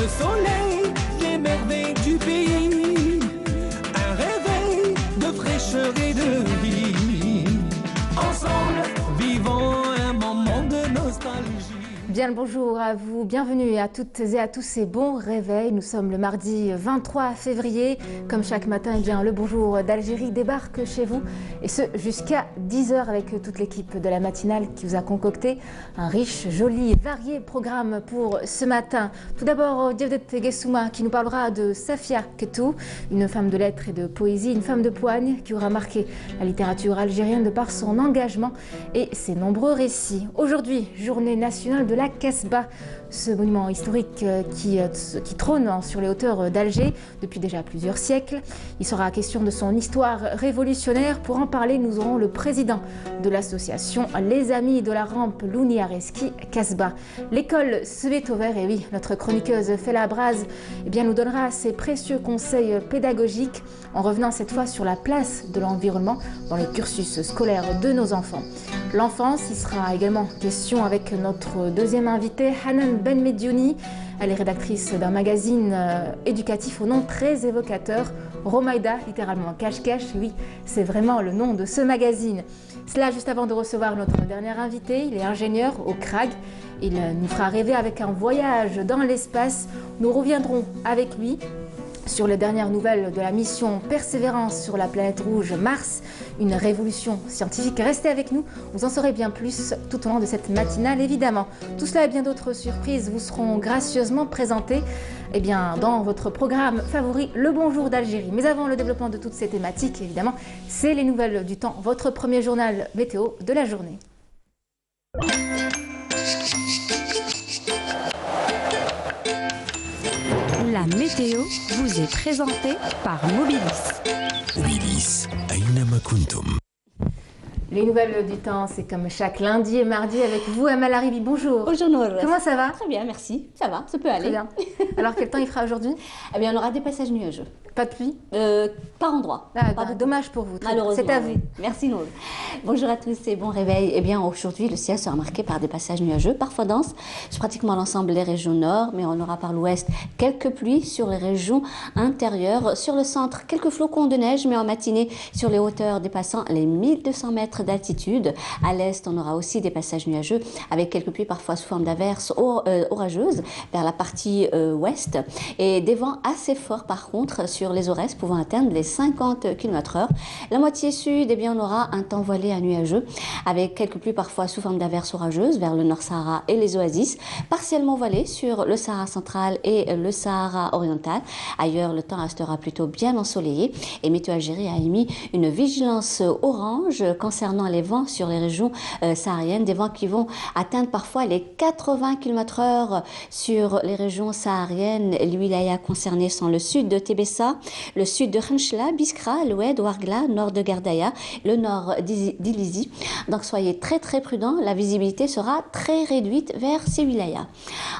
le soleil, les merveilles du pays, un réveil de fraîcheur et de vie. Ensemble, vivons un moment de nostalgie. Bien le bonjour à vous, bienvenue à toutes et à tous et bon réveil. Nous sommes le mardi 23 février. Comme chaque matin, eh bien, le bonjour d'Algérie débarque chez vous. Et ce jusqu'à 10h avec toute l'équipe de la matinale qui vous a concocté un riche, joli et varié programme pour ce matin. Tout d'abord, Diawdet Gessouma qui nous parlera de Safia Ketou, une femme de lettres et de poésie, une femme de poigne qui aura marqué la littérature algérienne de par son engagement et ses nombreux récits. Aujourd'hui, journée nationale de la Casbah, ce monument historique qui trône sur les hauteurs d'Alger depuis déjà plusieurs siècles. Il sera question de son histoire révolutionnaire. Pour en parler, nous aurons le président de l'association Les Amis de la Rampe Louni Areski Casbah. L'école Svetover, et oui, notre chroniqueuse Fela Braz nous donnera ses précieux conseils pédagogiques en revenant cette fois sur la place de l'environnement dans le cursus scolaire de nos enfants. L'enfance, il sera également question avec notre deuxième invitée, Hanan Ben Mediouni. Elle est rédactrice d'un magazine éducatif au nom très évocateur, Romaïda, littéralement cache-cache. Oui, c'est vraiment le nom de ce magazine. Cela juste avant de recevoir notre dernier invité. Il est ingénieur au CRAG. Il nous fera rêver avec un voyage dans l'espace. Nous reviendrons avec lui sur les dernières nouvelles de la mission Persévérance sur la planète rouge Mars, une révolution scientifique. Restez avec nous, vous en saurez bien plus tout au long de cette matinale évidemment. Tout cela et bien d'autres surprises vous seront gracieusement présentées dans votre programme favori, Le Bonjour d'Algérie. Mais avant le développement de toutes ces thématiques, évidemment, c'est les nouvelles du temps, votre premier journal météo de la journée. La météo vous est présentée par Mobilis. Mobilis, Aynama Kuntum. Les nouvelles du temps, c'est comme chaque lundi et mardi avec vous, Amal Haribi. Bonjour. Bonjour Nour. Comment ça va? Très bien, merci. Ça va, ça peut aller. Très bien. Alors quel temps il fera aujourd'hui? Eh bien, on aura des passages nuageux. Pas de pluie? Par endroit. Dommage pour vous. Malheureusement. C'est à vous. Oui. Merci Nour. Bonjour à tous et bon réveil. Eh bien, aujourd'hui, le ciel sera marqué par des passages nuageux, parfois denses, sur pratiquement l'ensemble des régions nord, mais on aura par l'ouest quelques pluies sur les régions intérieures. Sur le centre, quelques flocons de neige, mais en matinée, sur les hauteurs dépassant les 1200 mètres d'altitude. À l'est, on aura aussi des passages nuageux avec quelques pluies parfois sous forme d'averses orageuses vers la partie ouest et des vents assez forts par contre sur les Aurès pouvant atteindre les 50 km/h. La moitié sud, on aura un temps voilé à nuageux avec quelques pluies parfois sous forme d'averses orageuses vers le Nord Sahara et les oasis, partiellement voilé sur le Sahara central et le Sahara oriental. Ailleurs, le temps restera plutôt bien ensoleillé et Météo Algérie a émis une vigilance orange concernant les vents sur les régions sahariennes, des vents qui vont atteindre parfois les 80 km/h sur les régions sahariennes. Les wilayas concernés sont le sud de Tébessa, le sud de Khenchela, Biskra, l'oued, Ouargla, nord de Gardaya, le nord d'Ilizi. Donc soyez très très prudents, la visibilité sera très réduite vers ces wilayas.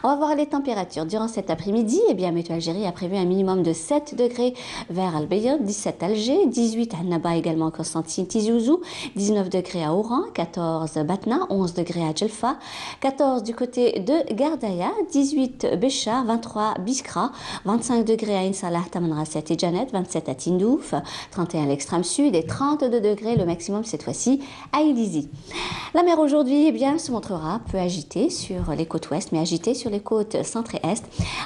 On va voir les températures durant cet après-midi. Météo Algérie a prévu un minimum de 7 degrés vers Al-Bayad, 17 à Alger, 18 à Annaba également Constantine Tizi Ouzou, 19 degrés à Oran, 14 Batna, 11 degrés à Djelfa, 14 du côté de Gardaya, 18 Béchar, 23 Biskra, 25 degrés à Insalah, Tamanrasset et Janet, 27 à Tindouf, 31 à l'extrême sud et 32 degrés le maximum cette fois-ci à Ilizi. La mer aujourd'hui se montrera peu agitée sur les côtes ouest mais agitée sur les côtes centre et est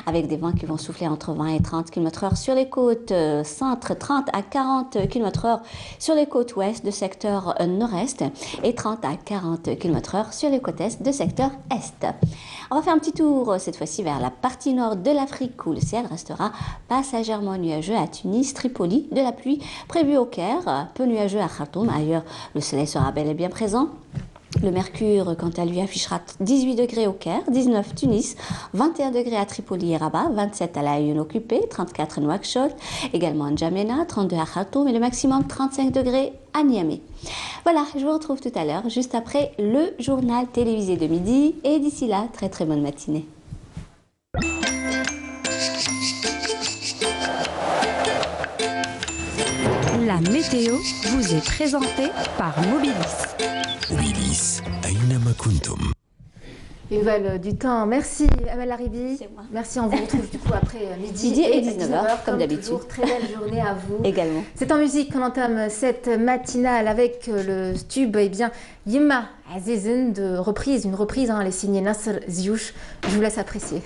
avec des vents qui vont souffler entre 20 et 30 km/h sur les côtes centre, 30 à 40 km/h sur les côtes ouest de secteur nord-est et 30 à 40 km/h sur les côtes est de secteur est. On va faire un petit tour cette fois-ci vers la partie nord de l'Afrique où le ciel restera passagèrement nuageux à Tunis, Tripoli, de la pluie prévue au Caire, peu nuageux à Khartoum. Ailleurs, le soleil sera bel et bien présent. Le mercure, quant à lui, affichera 18 degrés au Caire, 19 Tunis, 21 degrés à Tripoli et Rabat, 27 à La Hayoun occupée, 34 à Nouakchott, également à N'Djamena, 32 à Khartoum et le maximum 35 degrés à Niamey. Voilà, je vous retrouve tout à l'heure, juste après le journal télévisé de midi. Et d'ici là, très très bonne matinée. La météo vous est présentée par Mobilis. Mobilis, Aynama Kuntum. Les nouvelles du temps. Merci Amel Laribi. C'est moi. Merci, on vous retrouve du coup après midi Et 19h, comme d'habitude. Toujours, très belle journée à vous. Également. C'est en musique qu'on entame cette matinale avec le tube Yima Azizin de reprise, une reprise, elle est signée Nasser Ziouch. Je vous laisse apprécier.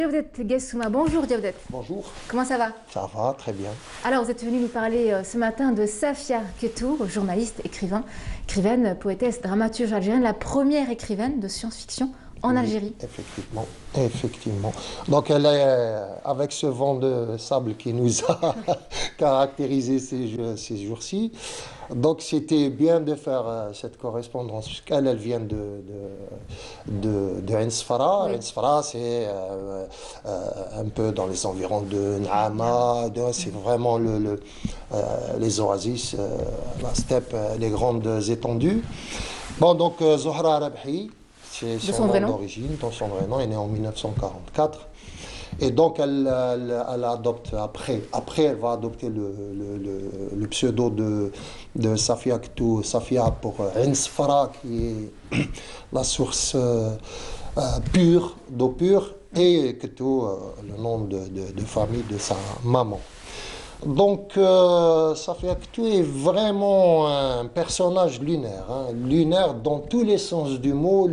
Diawdet Guessouma, bonjour Diawdet. Bonjour. Comment ça va? Ça va, très bien. Alors vous êtes venu nous parler ce matin de Safia Ketou, journaliste, écrivaine, poétesse, dramaturge algérienne, la première écrivaine de science-fiction en Algérie. Effectivement, effectivement. Donc elle est avec ce vent de sable qui nous a caractérisé ces jours-ci. Donc c'était bien de faire cette correspondance, puisqu'elle elle vient de Ensfara. Oui. Ensfara, c'est un peu dans les environs de Naama, c'est vraiment les oasis, la steppe, les grandes étendues. Bon, donc Zohra Rabhi, c'est son nom d'origine, son vrai nom, elle est née en 1944. Et donc elle adopte après elle va adopter le pseudo de Safia Ktou, Safia pour Ensfara, qui est la source pure, d'eau pure, et Ktou, le nom de famille de sa maman. Donc, Safia Ktou est vraiment un personnage lunaire, hein, lunaire dans tous les sens du mot.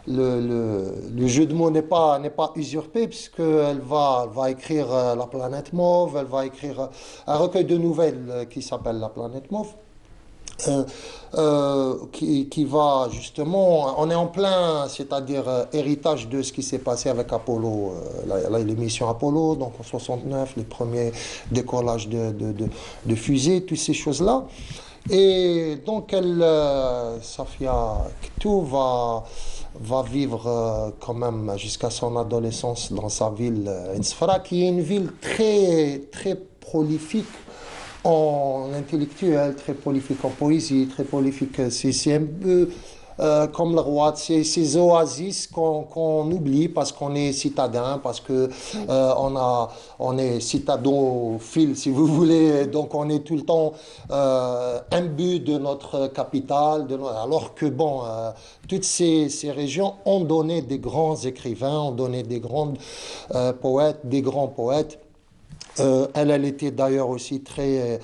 Le jeu de mots n'est pas usurpé, puisqu'elle va écrire La Planète Mauve, elle va écrire un recueil de nouvelles qui s'appelle La Planète Mauve. Qui va justement, on est en plein, c'est-à-dire héritage de ce qui s'est passé avec Apollo, l'émission Apollo, donc en 69, les premiers décollages de fusées, toutes ces choses-là. Et donc Safia Ktou va vivre quand même jusqu'à son adolescence dans sa ville Ensfara, qui est une ville très, très prolifique en intellectuel, très prolifique en poésie, très prolifique. C'est un peu comme le roi, ces oasis qu'on oublie parce qu'on est citadin, parce que on est citadophile, si vous voulez, donc on est tout le temps imbu de notre capitale, alors que bon, toutes ces régions ont donné des grands écrivains, ont donné des grands poètes, des grands poètes. Elle était d'ailleurs aussi très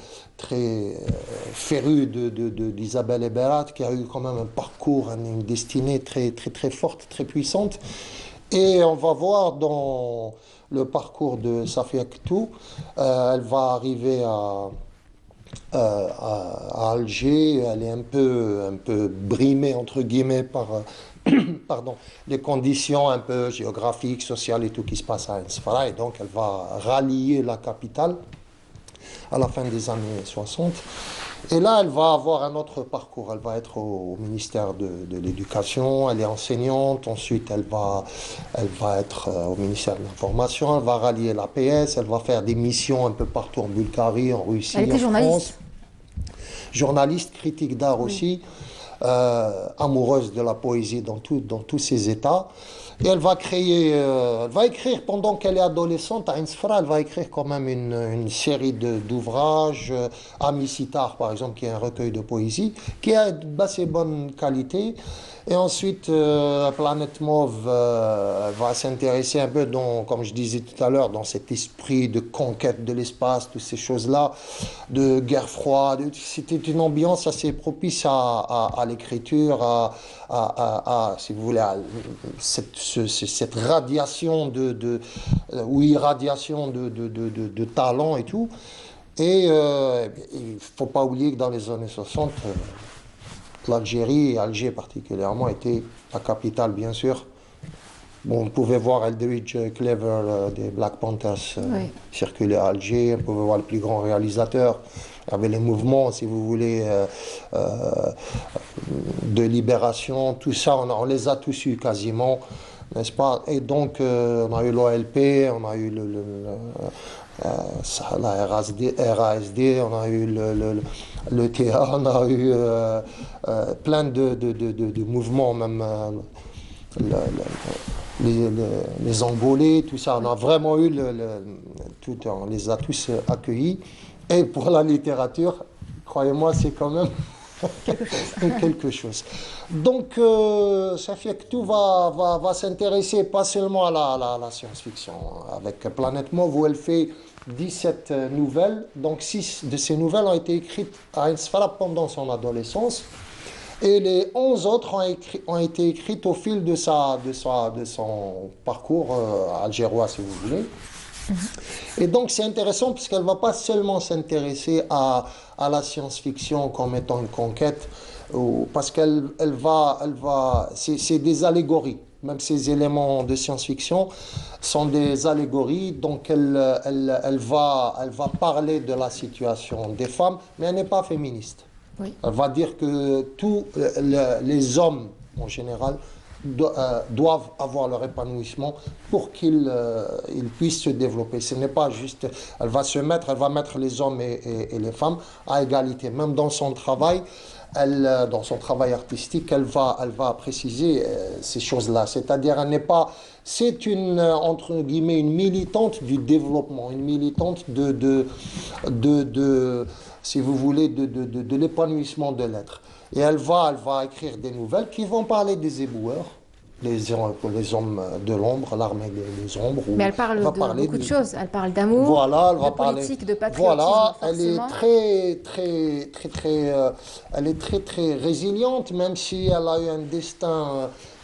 férue d'Isabelle Eberat, qui a eu quand même un parcours, une destinée très, très, très forte, très puissante. Et on va voir dans le parcours de Safia Ktou, elle va arriver à Alger, elle est un peu brimée, entre guillemets, par pardon, les conditions un peu géographiques, sociales et tout qui se passe à Ensfara, et donc elle va rallier la capitale à la fin des années 60. Et là, elle va avoir un autre parcours. Elle va être au ministère de l'Éducation, elle est enseignante, ensuite elle va être au ministère de l'Information, elle va rallier l'APS, elle va faire des missions un peu partout en Bulgarie, en Russie, elle était journaliste. Journaliste, critique d'art aussi. Amoureuse de la poésie dans tous ses états. Et elle va écrire pendant qu'elle est adolescente à Ensfara, elle va écrire quand même une série d'ouvrages, Ami Sitar par exemple, qui est un recueil de poésie, qui a d'assez bonne qualité. Et ensuite, Planète Mauve va s'intéresser un peu, comme je disais tout à l'heure, dans cet esprit de conquête de l'espace, toutes ces choses-là, de guerre froide. C'était une ambiance assez propice à l'écriture, si vous voulez, à cette radiation ou irradiation de talent et tout. Et il ne faut pas oublier que dans les années 60, l'Algérie, et Alger particulièrement, était la capitale, bien sûr. Bon, on pouvait voir Eldridge Cleaver des Black Panthers circuler à Alger, on pouvait voir le plus grand réalisateur. Il y avait les mouvements, si vous voulez, de libération, tout ça, on les a tous eus quasiment, n'est-ce pas? Et donc, on a eu l'OLP, on a eu la RASD, on a eu le TA, on a eu plein de mouvements, même les Angolais, tout ça. On a vraiment eu on les a tous accueillis. Et pour la littérature, croyez-moi, c'est quand même quelque chose. Donc, Safia Ktou va s'intéresser pas seulement à la science-fiction, avec Planète Mauve, où elle fait 17 nouvelles. Donc, 6 de ces nouvelles ont été écrites à Ensfara pendant son adolescence. Et les 11 autres ont été écrites au fil de son parcours algérois, si vous voulez. Et donc c'est intéressant puisqu'elle ne va pas seulement s'intéresser à la science-fiction comme étant une conquête, parce c'est des allégories. Même ces éléments de science-fiction sont des allégories, donc elle va parler de la situation des femmes, mais elle n'est pas féministe. Oui. Elle va dire que tous les hommes, en général, doivent avoir leur épanouissement pour qu'ils puissent se développer. Ce n'est pas juste, elle va mettre les hommes et les femmes à égalité. Même dans son travail, dans son travail artistique, elle va préciser ces choses-là. C'est-à-dire, c'est entre guillemets, une militante du développement, une militante si vous voulez, de l'épanouissement de l'être. Et elle va écrire des nouvelles qui vont parler des éboueurs, les hommes de l'ombre, l'armée des ombres. Mais elle parle de beaucoup de choses. Elle parle d'amour, voilà, de politique, de patriotisme. Voilà, forcément. Elle est très résiliente, même si elle a eu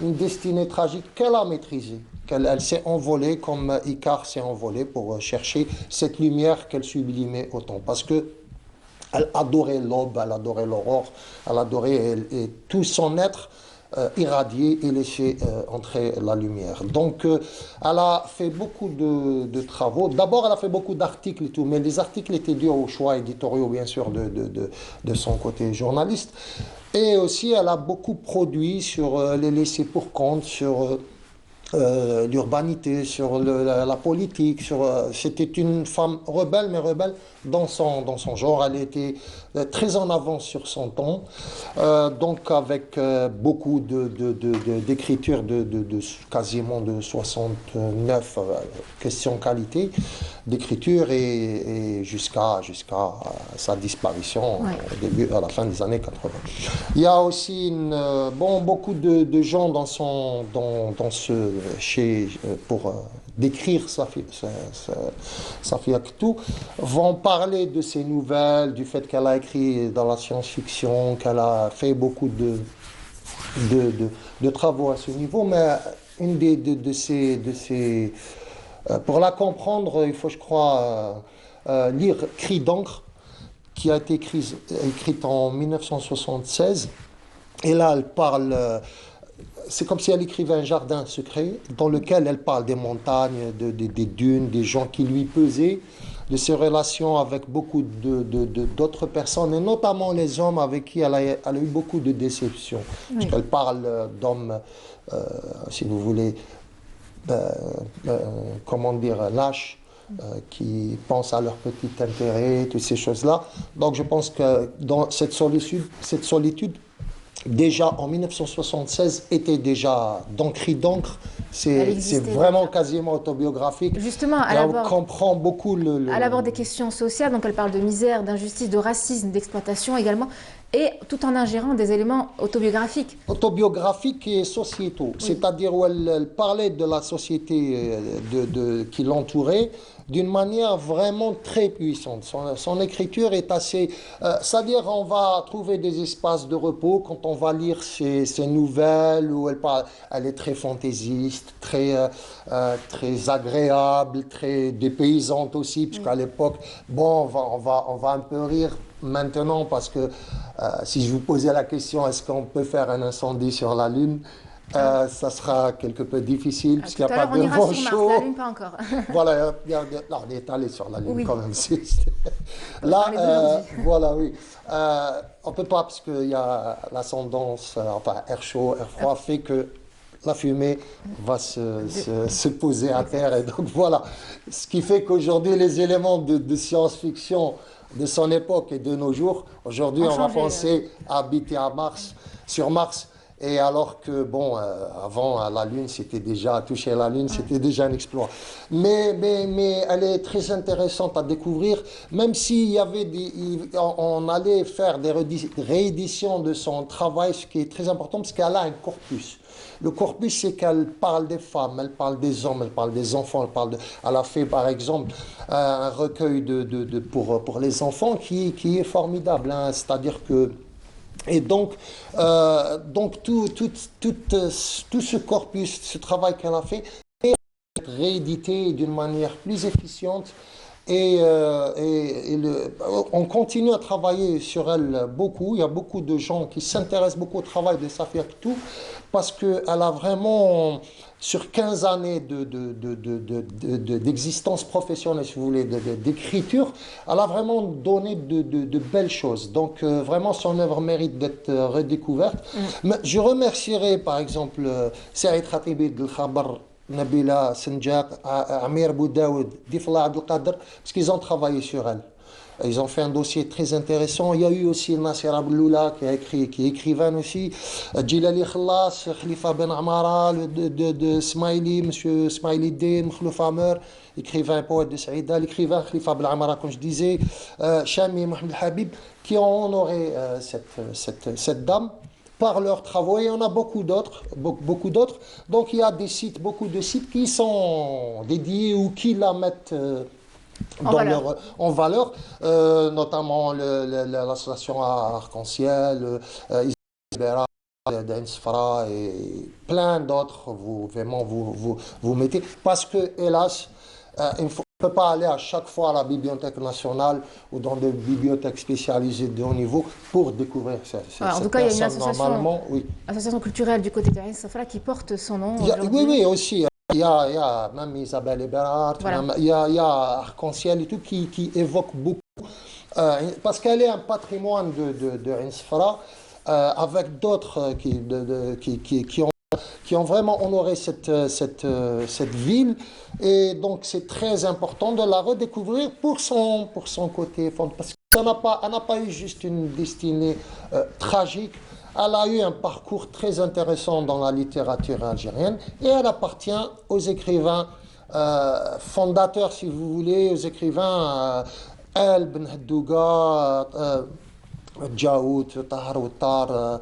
une destinée tragique qu'elle a maîtrisée. Elle s'est envolée comme Icare s'est envolé pour chercher cette lumière qu'elle sublimait autant. Parce que elle adorait l'aube, elle adorait l'aurore, elle adorait et tout son être irradier et laisser entrer la lumière. Donc, elle a fait beaucoup de travaux. D'abord, elle a fait beaucoup d'articles et tout, mais les articles étaient dus aux choix éditoriaux, bien sûr, de son côté journaliste. Et aussi, elle a beaucoup produit sur les laissés pour compte, sur l'urbanité, sur la politique. C'était une femme rebelle, mais rebelle dans son genre. Elle était très en avance sur son temps, donc avec beaucoup d'écriture quasiment de 69 questions qualité d'écriture et jusqu'à sa disparition à la fin des années 80. Il y a aussi beaucoup de gens pour décrire Safi Akhtou vont parler de ses nouvelles, du fait qu'elle a écrit dans la science-fiction, qu'elle a fait beaucoup de travaux à ce niveau, mais une pour la comprendre, il faut, je crois, lire Cris d'encre, qui a été écrite en 1976. Et là, elle parle... c'est comme si elle écrivait un jardin secret dans lequel elle parle des montagnes, des dunes, des gens qui lui pesaient, de ses relations avec beaucoup d'autres personnes, et notamment les hommes avec qui elle a eu beaucoup de déceptions. Oui. Parce qu'elle parle d'hommes, si vous voulez, comment dire, lâches, qui pensent à leur petit intérêt, toutes ces choses-là. Donc je pense que dans cette solitude, déjà en 1976, était déjà dans Cris d'encre. C'est vraiment quasiment autobiographique. Justement, on comprend beaucoup Elle aborde des questions sociales, donc elle parle de misère, d'injustice, de racisme, d'exploitation également, et tout en ingérant des éléments autobiographiques. Autobiographiques et sociétaux, oui. C'est-à-dire où elle parlait de la société qui l'entourait, d'une manière vraiment très puissante. Son écriture est assez... c'est-à-dire on va trouver des espaces de repos quand on va lire ses nouvelles, où elle est très fantaisiste, très agréable, très dépaysante aussi, parce qu'à l'époque, bon, on va un peu rire maintenant, parce que si je vous posais la question, est-ce qu'on peut faire un incendie sur la Lune ? Ça sera quelque peu difficile, parce qu'il n'y a pas de vent chaud. La Lune, pas encore. Voilà, on est allé sur la Lune, oui. Quand même. Là, voilà, oui. On ne peut pas, parce qu'il y a l'ascendance, enfin, air chaud, air froid, fait que la fumée va se poser à terre. Et donc, voilà. Ce qui fait qu'aujourd'hui, les éléments de science-fiction de son époque et de nos jours, aujourd'hui, on va penser à habiter sur Mars. Et alors que, bon, avant, la Lune, c'était déjà, toucher la Lune, c'était déjà un exploit. Mais elle est très intéressante à découvrir, même s'il y avait on allait faire des rééditions de son travail, ce qui est très important, parce qu'elle a un corpus. Le corpus, c'est qu'elle parle des femmes, elle parle des hommes, elle parle des enfants, elle a fait, par exemple, un recueil pour les enfants qui est formidable, hein, c'est-à-dire que... Et donc tout ce corpus, ce travail qu'elle a fait, est réédité d'une manière plus efficiente On continue à travailler sur elle beaucoup. Il y a beaucoup de gens qui s'intéressent beaucoup au travail de Safia Ketou parce qu'elle a vraiment, sur 15 années d'existence professionnelle, si vous voulez, d'écriture, elle a vraiment donné de belles choses. Donc vraiment, son œuvre mérite d'être redécouverte. Mais je remercierai par exemple Saïd Khatibi Del Khabar, Nabila Senjak, Amir Boudaoud, Difla Abdelkader, parce qu'ils ont travaillé sur elle. Ils ont fait un dossier très intéressant. Il y a eu aussi Nasser Abloula qui est écrivain aussi. Djilali Khalas, Khalifa Ben Amara, de Smaili, monsieur Smaili Din, Khlouf Amer, écrivain poète de Saïda, l'écrivain Khalifa Ben Amara, comme je disais, Chami Mohamed Habib, qui ont honoré cette dame par leurs travaux, et il y en a beaucoup d'autres, beaucoup d'autres. Donc il y a beaucoup de sites qui sont dédiés ou qui la mettent en valeur, notamment l'association Arc-en-Ciel, Isabella d'Ensfra et plein d'autres. Vous mettez, parce que hélas, il ne peut pas aller à chaque fois à la Bibliothèque nationale ou dans des bibliothèques spécialisées de haut niveau pour découvrir cette en tout cas, il y a une association culturelle du côté de Ain Safra qui porte son nom. Oui, aussi. Il y a même Isabelle Eberhardt, il y a Arc-en-Ciel et tout qui évoque beaucoup. Parce qu'elle est un patrimoine de Ain Safra avec d'autres qui ont vraiment honoré cette ville. Et donc, c'est très important de la redécouvrir pour son côté. Parce qu'elle n'a pas eu juste une destinée tragique. Elle a eu un parcours très intéressant dans la littérature algérienne. Et elle appartient aux écrivains fondateurs, si vous voulez, aux écrivains El Ben Haddouga, Djaoud, Tahar Outar,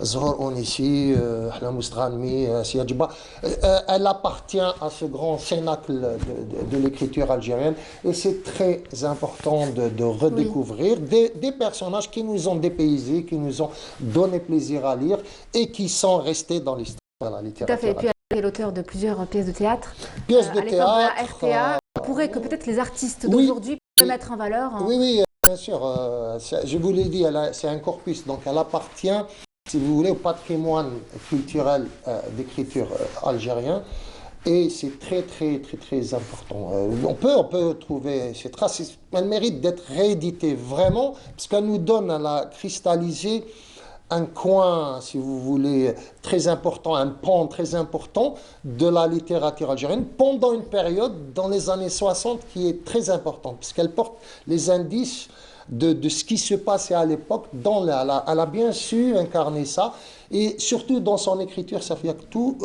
Zhor Onissi, Ahlam Oustranmi, Siadjba. Elle appartient à ce grand cénacle de l'écriture algérienne et c'est très important de redécouvrir des personnages qui nous ont dépaysés, qui nous ont donné plaisir à lire et qui sont restés dans l'histoire de la littérature. Tout à fait. Et puis elle est l'auteur de plusieurs pièces de théâtre. Pièces de théâtre. À la RTA, on pourrait que peut-être les artistes d'aujourd'hui puissent le mettre en valeur. Oui. Bien sûr, je vous l'ai dit, c'est un corpus, donc elle appartient, si vous voulez, au patrimoine culturel d'écriture algérien, et c'est très important. On peut trouver ces traces, elle mérite d'être rééditée vraiment, parce qu'elle nous donne, elle a cristallisé un coin, si vous voulez, très important, un pan très important de la littérature algérienne pendant une période, dans les années 60, qui est très importante, puisqu'elle porte les indices de ce qui se passait à l'époque. Elle a bien su incarner ça, et surtout dans son écriture, Safia Ketou,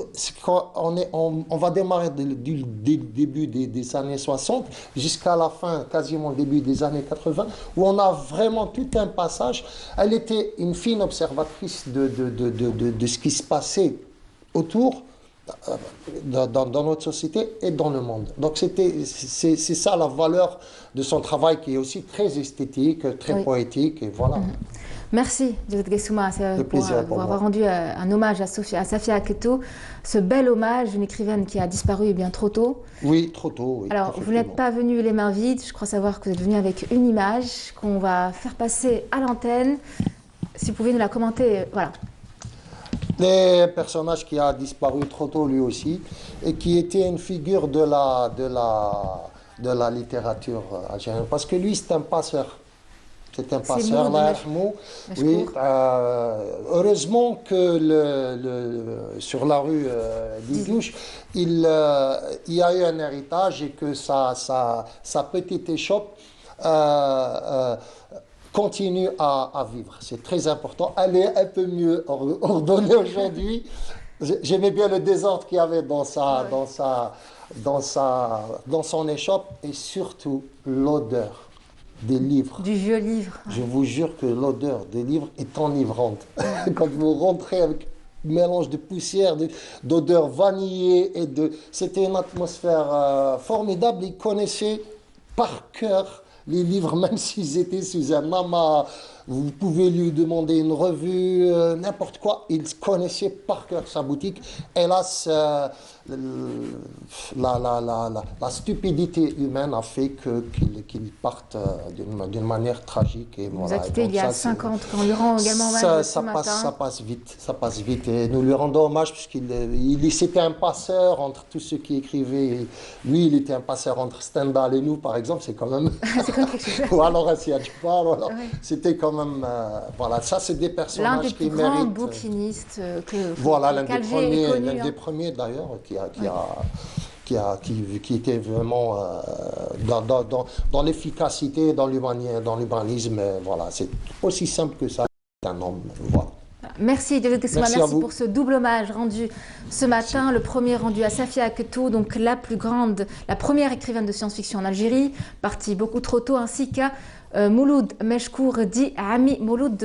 on va démarrer du début des années 60 jusqu'à la fin, quasiment le début des années 80, où on a vraiment tout un passage. Elle était une fine observatrice de ce qui se passait autour, dans notre société et dans le monde. Donc c'est ça la valeur de son travail, qui est aussi très esthétique, très poétique, et voilà. Merci Djawed Guessouma pour avoir rendu un hommage à Safia Ketou, ce bel hommage, une écrivaine qui a disparu bien trop tôt. Oui, trop tôt. Oui, alors, vous n'êtes pas venu les mains vides, je crois savoir que vous êtes venu avec une image qu'on va faire passer à l'antenne. Si vous pouvez nous la commenter, voilà. Un personnage qui a disparu trop tôt lui aussi, et qui était une figure de la littérature algérienne, parce que lui c'est un passeur. C'est un passeur, oui. Heureusement que sur la rue d'Idouche, il y a eu un héritage, et que sa petite échoppe continue à vivre. C'est très important. Elle est un peu mieux ordonnée aujourd'hui. J'aimais bien le désordre qu'il y avait dans son échoppe, et surtout l'odeur des livres. Du vieux livre. Je vous jure que l'odeur des livres est enivrante. Quand vous rentrez avec un mélange de poussière, d'odeur vanillée, c'était une atmosphère formidable. Ils connaissaient par cœur les livres, même s'ils étaient sous un amas Vous pouvez lui demander une revue, n'importe quoi. Il connaissait par cœur sa boutique. Hélas, la stupidité humaine a fait qu'il parte d'une manière tragique. Et Vous voilà. a quitté il y a 5 ans, quand on lui rend également hommage ce matin. Ça passe vite. Et nous lui rendons hommage c'était un passeur entre tous ceux qui écrivaient. Lui, il était un passeur entre Stendhal et nous, par exemple. C'est quand même... C'est comme quelque chose. Ou alors Assia Djupar, voilà. Ouais. C'était quand même... voilà, ça, c'est des L'un personnages des qui plus grands méritent... bouquinistes Voilà, qu'Alger ait connu, l'un des premiers d'ailleurs, qui était vraiment dans l'efficacité, dans l'humanisme. Voilà, c'est aussi simple que ça. C'est un homme. Voilà. Merci David Kessouma, Merci à merci vous. pour ce double hommage rendu ce matin. Le premier rendu à Safia Aketou, donc la première écrivaine de science-fiction en Algérie, partie beaucoup trop tôt, ainsi qu'à Mouloud Meshkour, dit Ami Mouloud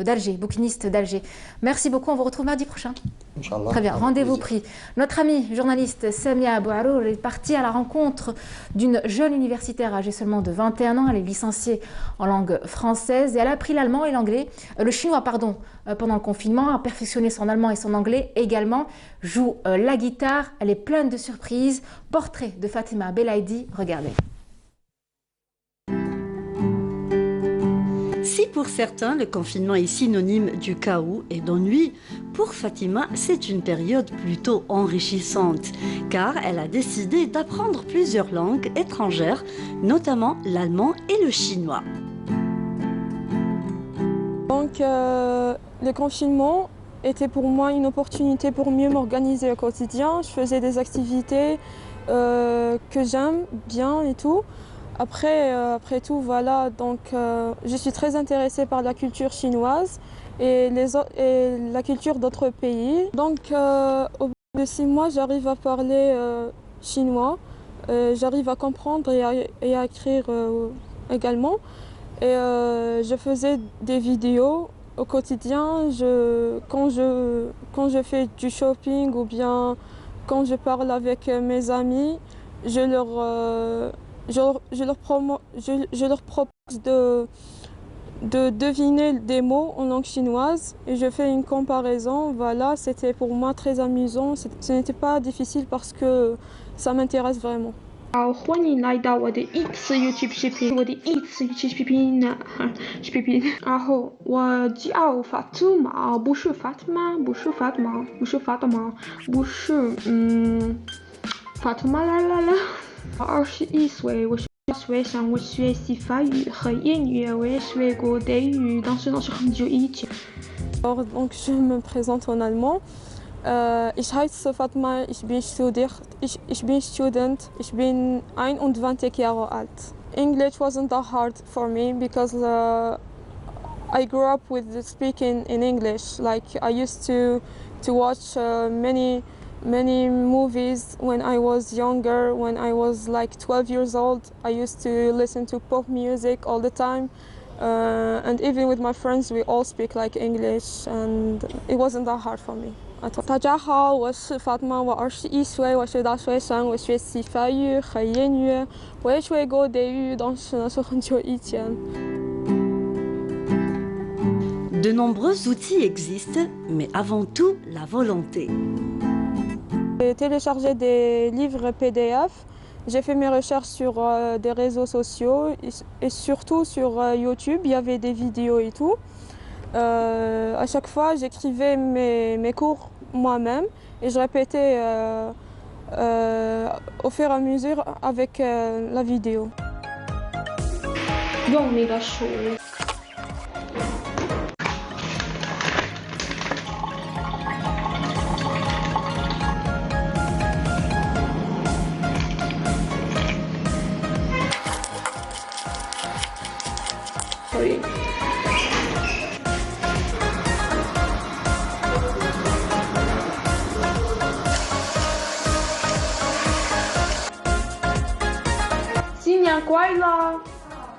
d'Alger, bouquiniste d'Alger. Merci beaucoup, on vous retrouve mardi prochain. Inch'Allah. Très bien, Avec rendez-vous plaisir. pris. Notre amie journaliste Samia Abouarour est partie à la rencontre d'une jeune universitaire âgée seulement de 21 ans. Elle est licenciée en langue française et elle a appris l'allemand et le chinois, pendant le confinement, a perfectionné son allemand et son anglais également, joue la guitare. Elle est pleine de surprises. Portrait de Fatima Belaïdi, regardez. Si pour certains, le confinement est synonyme du chaos et d'ennui, pour Fatima, c'est une période plutôt enrichissante, car elle a décidé d'apprendre plusieurs langues étrangères, notamment l'allemand et le chinois. Donc, le confinement était pour moi une opportunité pour mieux m'organiser au quotidien. Je faisais des activités que j'aime bien et tout. Après tout, voilà, donc je suis très intéressée par la culture chinoise et la culture d'autres pays. Donc, au bout de 6 mois, j'arrive à parler chinois, j'arrive à comprendre et à écrire également. Et je faisais des vidéos au quotidien. Quand je fais du shopping ou bien quand je parle avec mes amis, je leur propose de deviner des mots en langue chinoise et je fais une comparaison. Voilà, c'était pour moi très amusant. Ce n'était pas difficile parce que ça m'intéresse vraiment. 欢迎来到我的一次 YouTube 视频，然后我叫 Fatuma， 不是 Fatma， Fatuma 啦。21岁，我学上我学习法语和英语，我也学过德语，但是那是很久以前。 Alors, donc je me présente en allemand. Ich heiße Fatma, ich bin Student, ich bin 21 Jahre alt. English wasn't that hard for me because I grew up with speaking in English. Like I used to watch many movies when I was younger. When I was like 12 years old, I used to listen to pop music all the time. And even with my friends, we all speak like English, and it wasn't that hard for me. 大家好，我是 Fatma， 我21岁，我是大学生，我学习法语和英语，我也学过德语，但是那是很久以前。 De nombreux outils existent, mais avant tout, la volonté. J'ai téléchargé des livres PDF, j'ai fait mes recherches sur des réseaux sociaux et surtout sur YouTube, il y avait des vidéos et tout. À chaque fois, j'écrivais mes cours moi-même et je répétais au fur et à mesure avec la vidéo. 用你的手。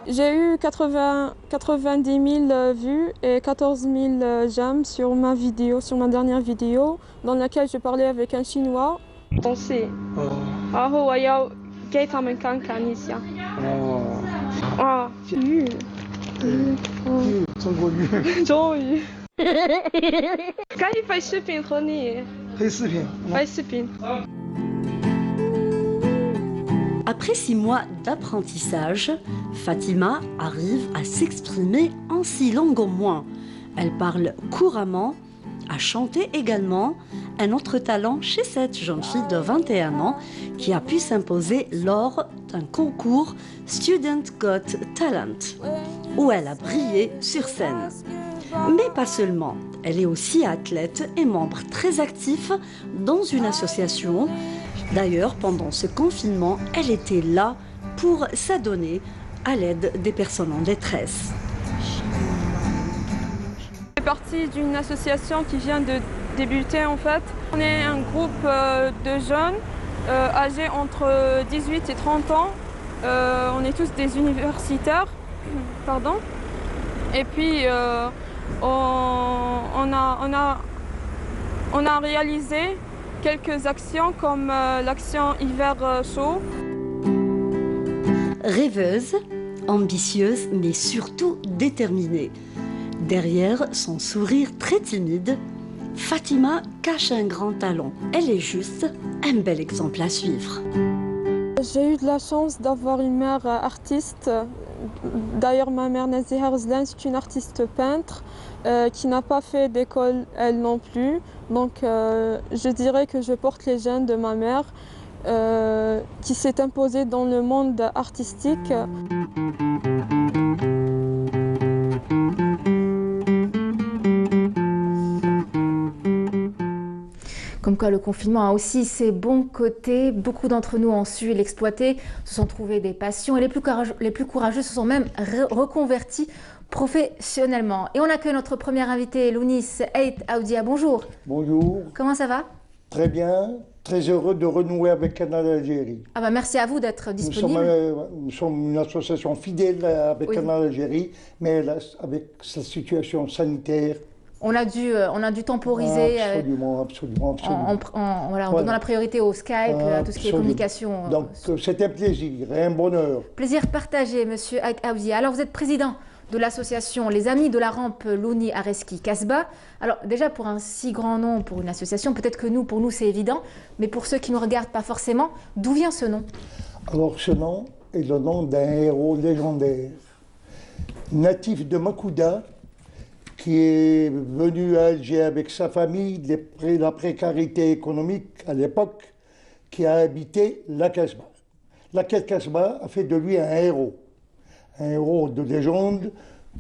J'ai eu 90 000 vues et 14 000 j'aime sur ma vidéo, sur ma dernière vidéo, dans laquelle je parlais avec un Chinois. 同事，然后我要给他们看看一下。哦，体育，中国语。终于。可以拍视频和你。拍视频。拍视频。Après 6 mois d'apprentissage, Fatima arrive à s'exprimer en 6 langues au moins. Elle parle couramment, à chanter également, un autre talent chez cette jeune fille de 21 ans qui a pu s'imposer lors d'un concours Student Got Talent, où elle a brillé sur scène. Mais pas seulement, elle est aussi athlète et membre très actif dans une association. D'ailleurs, pendant ce confinement, elle était là pour s'adonner à l'aide des personnes en détresse. Je fais partie d'une association qui vient de débuter en fait. On est un groupe de jeunes âgés entre 18 et 30 ans. On est tous des universitaires. Pardon. Et puis on a réalisé quelques actions comme l'action hiver chaud. Rêveuse, ambitieuse mais surtout déterminée. Derrière son sourire très timide, Fatima cache un grand talent. Elle est juste un bel exemple à suivre. J'ai eu de la chance d'avoir une mère artiste. D'ailleurs, ma mère Naziha Rzlan, c'est une artiste peintre qui n'a pas fait d'école elle non plus. Donc je dirais que je porte les gènes de ma mère qui s'est imposée dans le monde artistique. Comme quoi le confinement a aussi ses bons côtés. Beaucoup d'entre nous ont su l'exploiter, se sont trouvés des passions et les plus courageux se sont même reconvertis professionnellement. Et on accueille notre première invitée, Lounis Ait Aoudia. Bonjour. Bonjour. Comment ça va? Très bien. Très heureux de renouer avec Canal Algérie. Ah bah merci à vous d'être disponible. Nous sommes une association fidèle avec Canal Algérie, mais là, avec sa situation sanitaire, on a dû temporiser absolument. En donnant la priorité au Skype, à tout ce qui est communication. Donc c'est un plaisir et un bonheur. Plaisir partagé, monsieur Aouzi. Alors vous êtes président de l'association Les Amis de la Rampe Louni Areski Kasbah. Alors déjà pour un si grand nom pour une association, peut-être que pour nous c'est évident, mais pour ceux qui ne nous regardent pas forcément, d'où vient ce nom? Alors ce nom est le nom d'un héros légendaire, natif de Makouda, qui est venu à Alger avec sa famille, la précarité économique à l'époque, qui a habité la Kasbah. Laquelle Kasbah a fait de lui un héros de légende.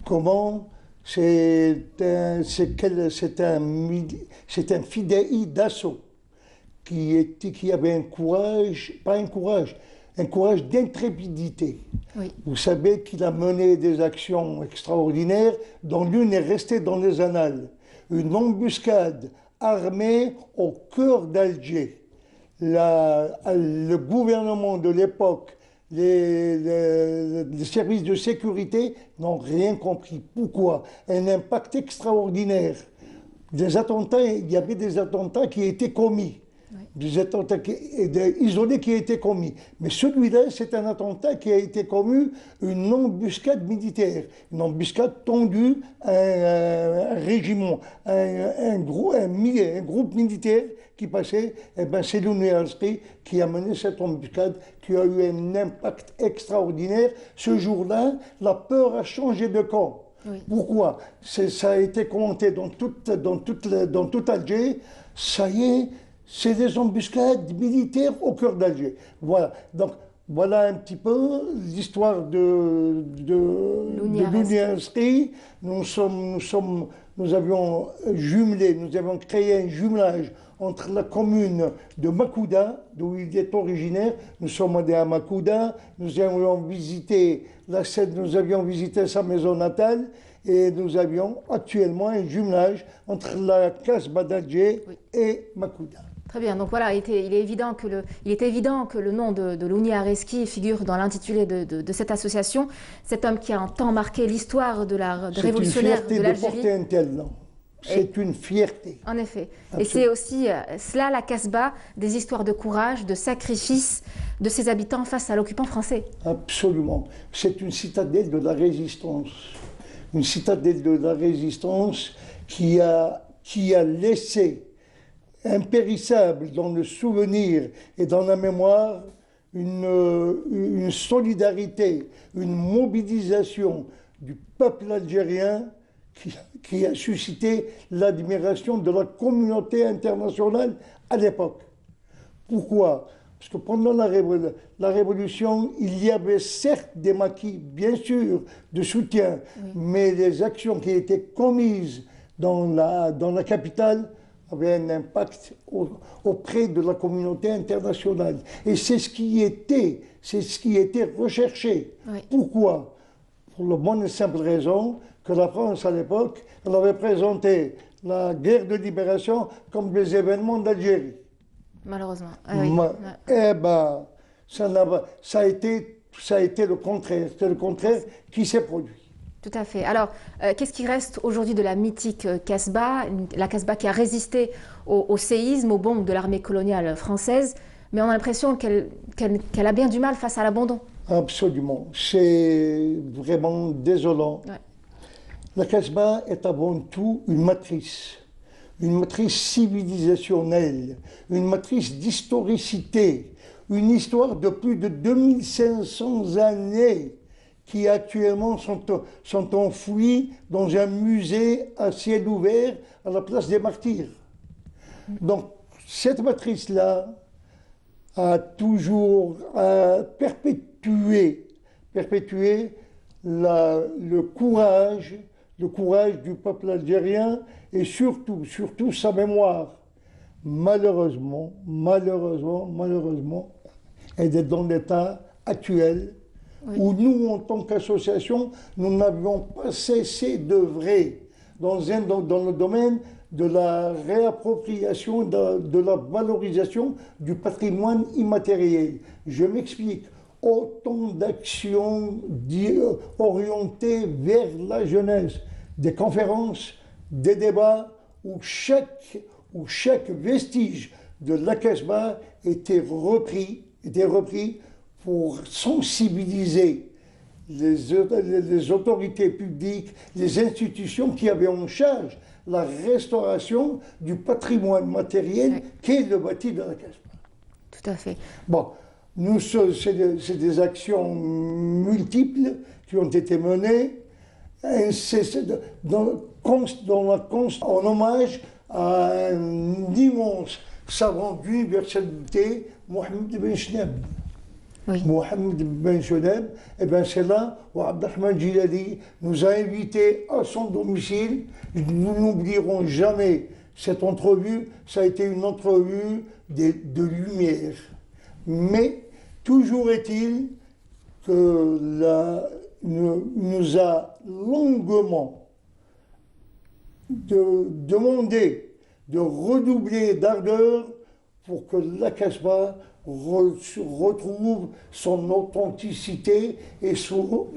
Comment? C'est un fidèle d'assaut qui avait un courage d'intrépidité. Oui. Vous savez qu'il a mené des actions extraordinaires, dont l'une est restée dans les annales. Une embuscade armée au cœur d'Alger. Le gouvernement de l'époque, les services de sécurité n'ont rien compris. Pourquoi? Un impact extraordinaire. Il y avait des attentats qui étaient commis. Oui. Des attentats isolés qui étaient commis. Mais celui-là, c'est un attentat qui a été commis, une embuscade militaire, une embuscade tendue à un régiment, un groupe militaire qui passait. Et ben, c'est l'UNRSP qui a mené cette embuscade, qui a eu un impact extraordinaire. Ce jour-là, la peur a changé de camp. Oui. Pourquoi? Ça a été commenté dans tout Alger. Ça y est, c'est des embuscades militaires au cœur d'Alger. Voilà. Donc, voilà un petit peu l'histoire de l'UNRSP. Nous avions créé un jumelage entre la commune de Makouda, d'où il est originaire. Nous sommes allés à Makouda, nous avions visité sa maison natale et nous avions actuellement un jumelage entre la Kasbah d'Alger et Makouda. Très bien, donc voilà, il est évident que le nom de Louni Areski figure dans l'intitulé de cette association. Cet homme qui a un temps marqué l'histoire des révolutionnaires de l'Algérie. C'est une fierté de porter un tel nom. C'est une fierté. En effet. Absolument. Et c'est aussi cela, la Kasbah, des histoires de courage, de sacrifice de ses habitants face à l'occupant français. Absolument. C'est une citadelle de la résistance. une citadelle de la résistance qui a laissé impérissable dans le souvenir et dans la mémoire une solidarité, une mobilisation du peuple algérien qui a suscité l'admiration de la communauté internationale à l'époque. Pourquoi? Parce que pendant la Révolution, il y avait certes des maquis, bien sûr, de soutien, mais les actions qui étaient commises dans la capitale avaient un impact auprès de la communauté internationale. Et c'est ce qui était recherché. Oui. Pourquoi? Pour la bonne et simple raison que la France, à l'époque, elle avait présenté la guerre de libération comme des événements d'Algérie. Malheureusement. Ah oui. Eh bien, ça a été le contraire. C'est le contraire qui s'est produit. Tout à fait. Alors, qu'est-ce qui reste aujourd'hui de la mythique Casbah, la Casbah qui a résisté au séisme, aux bombes de l'armée coloniale française, mais on a l'impression qu'elle a bien du mal face à l'abandon. Absolument. C'est vraiment désolant. Ouais. La Casbah est avant tout une matrice civilisationnelle, une matrice d'historicité, une histoire de plus de 2500 années qui actuellement sont enfouis dans un musée à ciel ouvert à la place des Martyrs. Donc, cette matrice-là a toujours perpétué le courage du peuple algérien et surtout sa mémoire. Malheureusement, elle est dans l'état actuel. Oui. Où nous, en tant qu'association, nous n'avions pas cessé d'œuvrer dans le domaine de la réappropriation, de la valorisation du patrimoine immatériel. Je m'explique. Autant d'actions orientées vers la jeunesse, des conférences, des débats où chaque vestige de la Casbah était repris pour sensibiliser les autorités publiques, les institutions qui avaient en charge la restauration du patrimoine matériel qu'est le bâti de la Casbah. Tout à fait. Bon, c'est des actions multiples qui ont été menées en hommage à un immense savant d'universalité, Mohamed Ben Chenab. Oui. Mohamed Ben Chenab, eh bien c'est là où Abdelrahman Jilali nous a invités à son domicile. Nous n'oublierons jamais cette entrevue. Ça a été une entrevue de lumière. Mais toujours est-il que nous a longuement demandé de redoubler d'ardeur pour que la Casbah retrouve son authenticité et son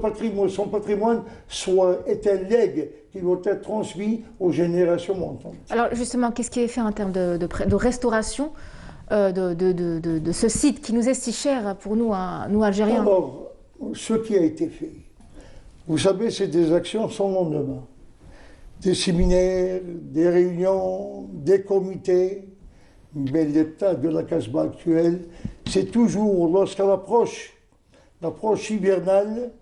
patrimoine est un legs qui doit être transmis aux générations montantes. Alors justement, qu'est-ce qui est fait en termes de restauration de ce site qui nous est si cher pour nous, nous Algériens? Alors, ce qui a été fait, vous savez, c'est des actions sans lendemain. Des séminaires, des réunions, des comités. Mais l'état de la Casbah actuelle, c'est toujours, lorsqu'à l'approche hivernale,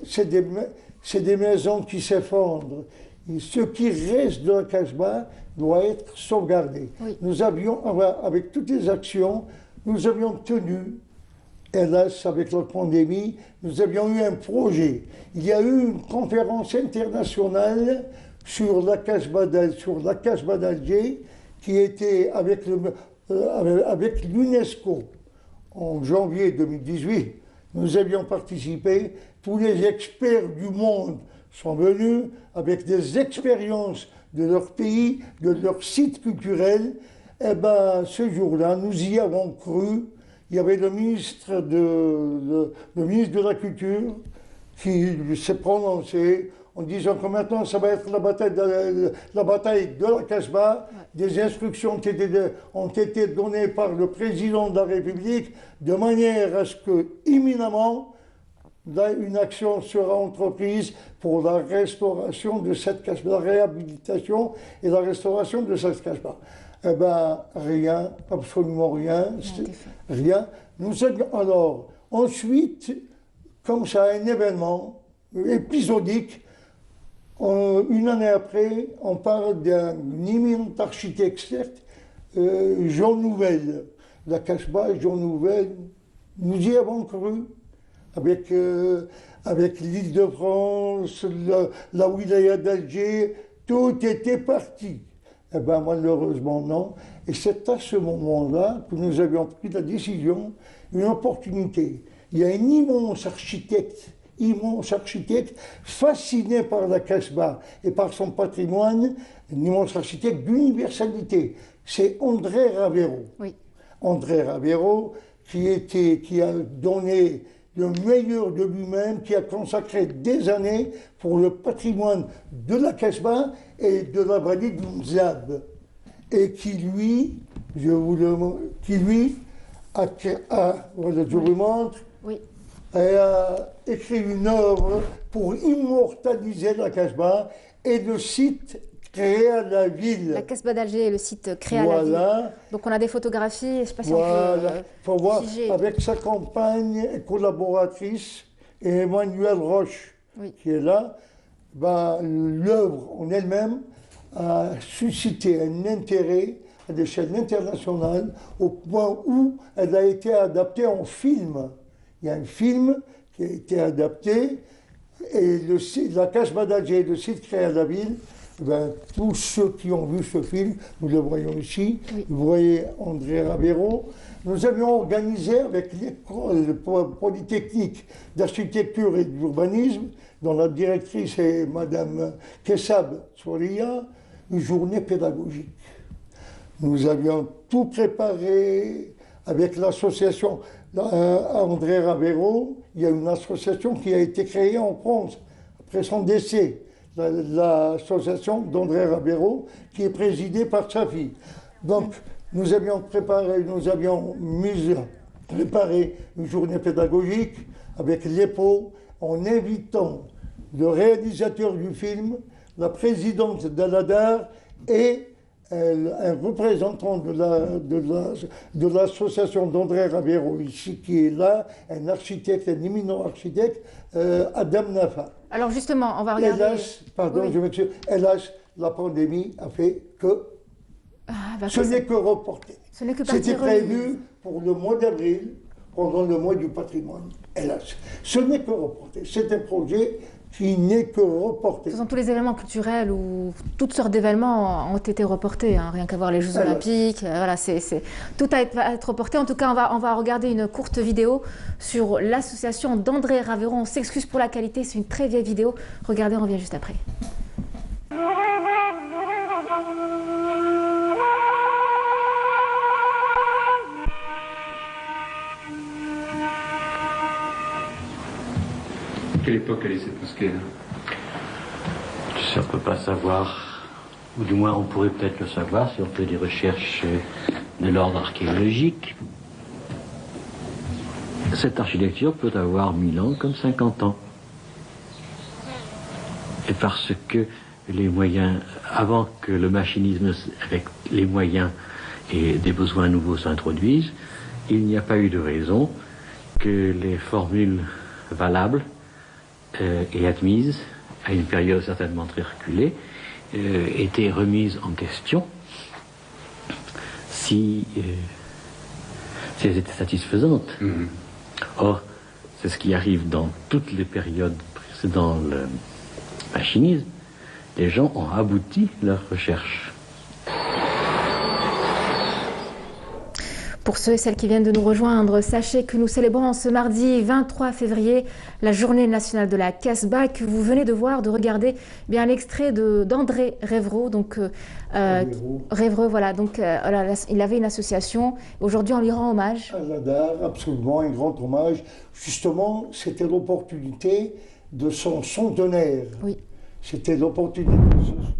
c'est des maisons qui s'effondrent. Et ce qui reste de la Casbah doit être sauvegardé. Oui. Nous avions, avec toutes les actions, nous avions tenu, hélas, avec la pandémie, nous avions eu un projet. Il y a eu une conférence internationale sur la Casbah d'Alger, qui était avec l'UNESCO en janvier 2018. Nous avions participé, tous les experts du monde sont venus avec des expériences de leur pays, de leur site culturel. Et bien, ce jour-là, nous y avons cru. Il y avait le ministre de la Culture qui s'est prononcé en disant que maintenant, ça va être la bataille de la Casbah. Des instructions qui ont été données par le président de la République de manière à ce que, imminemment, une action sera entreprise pour la restauration de cette Casbah, la réhabilitation et la restauration de cette Casbah. Eh bien, rien, absolument rien, rien. Nous avions alors, ensuite, comme ça, un événement épisodique, une année après, on parle d'un immense architecte, certes, Jean Nouvel. La Casbah, Jean Nouvel, nous y avons cru, avec l'Île-de-France, la wilaya d'Alger, tout était parti. Eh bien, malheureusement, non. Et c'est à ce moment-là que nous avions pris la décision, une opportunité. Il y a un immense architecte, fasciné par la Casbah et par son patrimoine, un immense architecte d'universalité. C'est André Ravero. Oui. André Ravero, qui a donné le meilleur de lui-même, qui a consacré des années pour le patrimoine de la Casbah et de la vallée du Mzab. Et qui lui, voilà, je vous montre, oui, a écrit une œuvre pour immortaliser la Casbah et le site créé à la ville. La Casbah d'Alger est le site créé à la ville. Donc on a des photographies, je ne sais pas si on peut faut voir, figer. avec sa compagne et collaboratrice, et Emmanuel Roche, oui, qui est là, ben, l'œuvre en elle-même a suscité un intérêt à l'échelle internationale au point où elle a été adaptée en film. Il y a un film qui a été adapté et la Casbah d'Alger, le site créé à la ville, ben, tous ceux qui ont vu ce film, nous le voyons ici, oui, vous voyez André Ravero. Nous avions organisé avec l'école polytechnique d'architecture et d'urbanisme, dont la directrice est Madame Kessab Souria, une journée pédagogique. Nous avions tout préparé avec l'association André Ravero. Il y a une association qui a été créée en France après son décès, l'association d'André Ravero, qui est présidée par sa fille. Donc, nous avions préparé une journée pédagogique avec l'EPO, en invitant le réalisateur du film, la présidente d'Aladar et un représentant de l'association d'André Ravero ici, qui est là, un architecte, un éminent architecte, Adam Nafa. Alors justement, on va regarder... Hélas, pardon, oui, je m'excuse, hélas, la pandémie a fait que ce n'est que reporté. C'était prévu pour le mois d'avril, pendant le mois du patrimoine, hélas. Ce n'est que reporté. C'est un projet qui n'est que reporté. Ce sont tous les événements culturels ou toutes sortes d'événements ont été reportés, hein, rien qu'à voir les Jeux Olympiques, voilà, tout va être reporté. En tout cas, on va regarder une courte vidéo sur l'association d'André Ravero. On s'excuse pour la qualité, c'est une très vieille vidéo. Regardez, on revient juste après. Quelle époque elle est cette mosquée là? Ça, on ne peut pas savoir, ou du moins on pourrait peut-être le savoir si on fait des recherches de l'ordre archéologique. Cette architecture peut avoir 1000 ans comme 50 ans. Et parce que les moyens, avant que le machinisme avec les moyens et des besoins nouveaux s'introduisent, il n'y a pas eu de raison que les formules valables et admises à une période certainement très reculée étaient remises en question si elles étaient satisfaisantes. Or, c'est ce qui arrive dans toutes les périodes précédant le machinisme. Les gens ont abouti leurs recherches. Pour ceux et celles qui viennent de nous rejoindre, sachez que nous célébrons ce mardi 23 février la journée nationale de la Casbah, que vous venez de voir, de regarder bien un extrait d'André Ravero. Donc, Ravero, voilà, donc il avait une association. Aujourd'hui, on lui rend hommage. Aladar, absolument, un grand hommage. Justement, c'était l'opportunité de son centenaire. Oui. C'était l'opportunité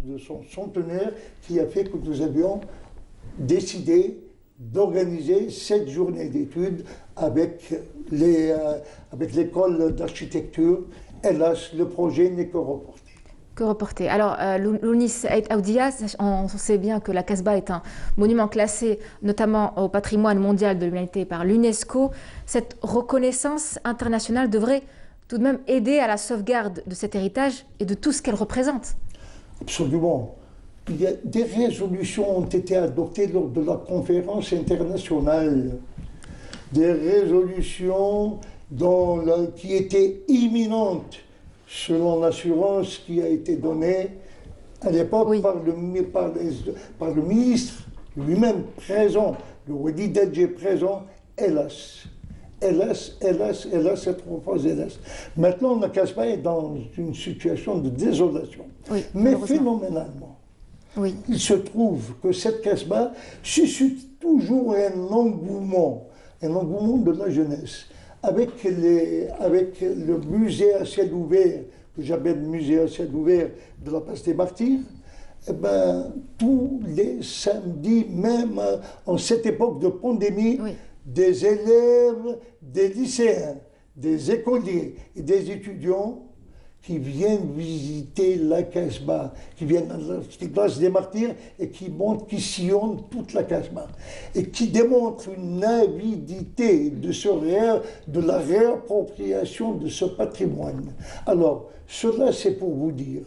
de son centenaire qui a fait que nous avions décidé d'organiser cette journée d'études avec l'école d'architecture. Hélas, le projet n'est que reporté. Que reporter. Alors, Lounis Aït Aoudia, on sait bien que la Casbah est un monument classé notamment au patrimoine mondial de l'humanité par l'UNESCO. Cette reconnaissance internationale devrait tout de même aider à la sauvegarde de cet héritage et de tout ce qu'elle représente. Absolument. Des résolutions ont été adoptées lors de la conférence internationale. Des résolutions qui étaient imminentes, selon l'assurance qui a été donnée à l'époque par le ministre lui-même présent, le Wadi Dadje présent. Hélas, cette fois hélas. Maintenant, la Casbah est dans une situation de désolation. Oui, mais phénoménalement. Oui. Il se trouve que cette Casbah suscite toujours un engouement de la jeunesse. Avec le musée à ciel ouvert, que j'appelle le musée à ciel ouvert de la Place des Martyrs, eh ben, tous les samedis, même en cette époque de pandémie, des élèves, des lycéens, des écoliers et des étudiants qui viennent visiter la Casbah, qui viennent à la Place des Martyrs et qui sillonnent toute la Casbah et qui démontrent une avidité de la réappropriation de ce patrimoine. Alors, cela c'est pour vous dire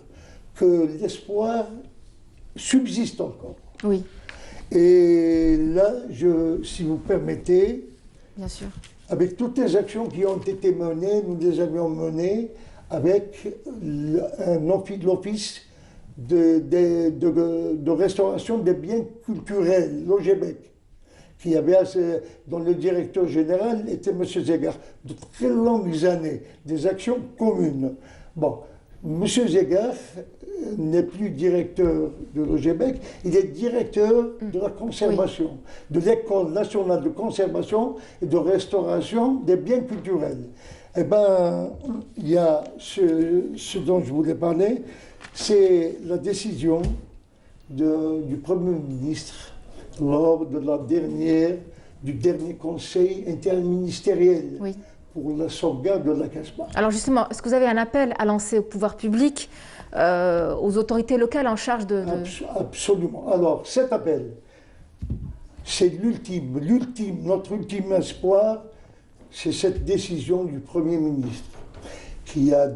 que l'espoir subsiste encore. Oui. Et là, si vous permettez, bien sûr, avec toutes les actions qui ont été menées, nous les avions menées avec l'office de restauration des biens culturels, l'OGEBEC, dont le directeur général était M. Zegar, de très longues années, des actions communes. Bon, M. Zegar n'est plus directeur de l'OGEBEC, il est directeur de la conservation, de l'École nationale de conservation et de restauration des biens culturels. Eh bien, il y a ce dont je voulais parler, c'est la décision du Premier ministre lors de du dernier conseil interministériel pour la sauvegarde de la Casbah. Alors justement, est-ce que vous avez un appel à lancer au pouvoir public, aux autorités locales en charge de... Absolument. Alors, cet appel, c'est notre ultime espoir, c'est cette décision du Premier ministre qui a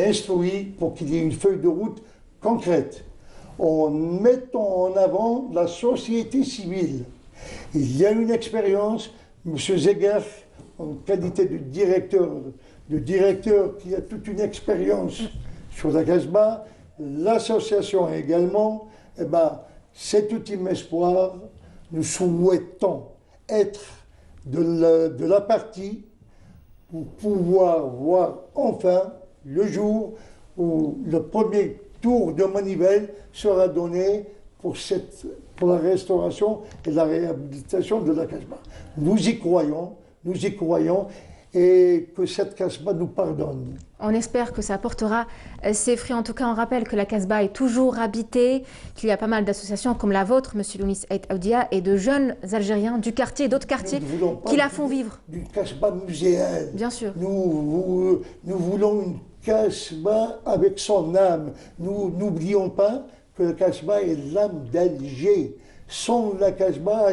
instruit pour qu'il y ait une feuille de route concrète en mettant en avant la société civile. Il y a une expérience, M. Zegar, en qualité de directeur qui a toute une expérience sur la Casbah, l'association également, eh ben, cet ultime espoir, nous souhaitons être de la partie pour pouvoir voir enfin le jour où le premier tour de manivelle sera donné pour la restauration et la réhabilitation de la Casbah. Nous y croyons, et que cette Casbah nous pardonne. On espère que ça portera ses fruits. En tout cas, on rappelle que la Casbah est toujours habitée, qu'il y a pas mal d'associations comme la vôtre, M. Lounis Aït Aoudia, et de jeunes Algériens du quartier et d'autres quartiers qui la font vivre. D'une Casbah muséale. Bien sûr. Nous voulons une Casbah avec son âme. Nous n'oublions pas que la Casbah est l'âme d'Alger. Sans la Casbah,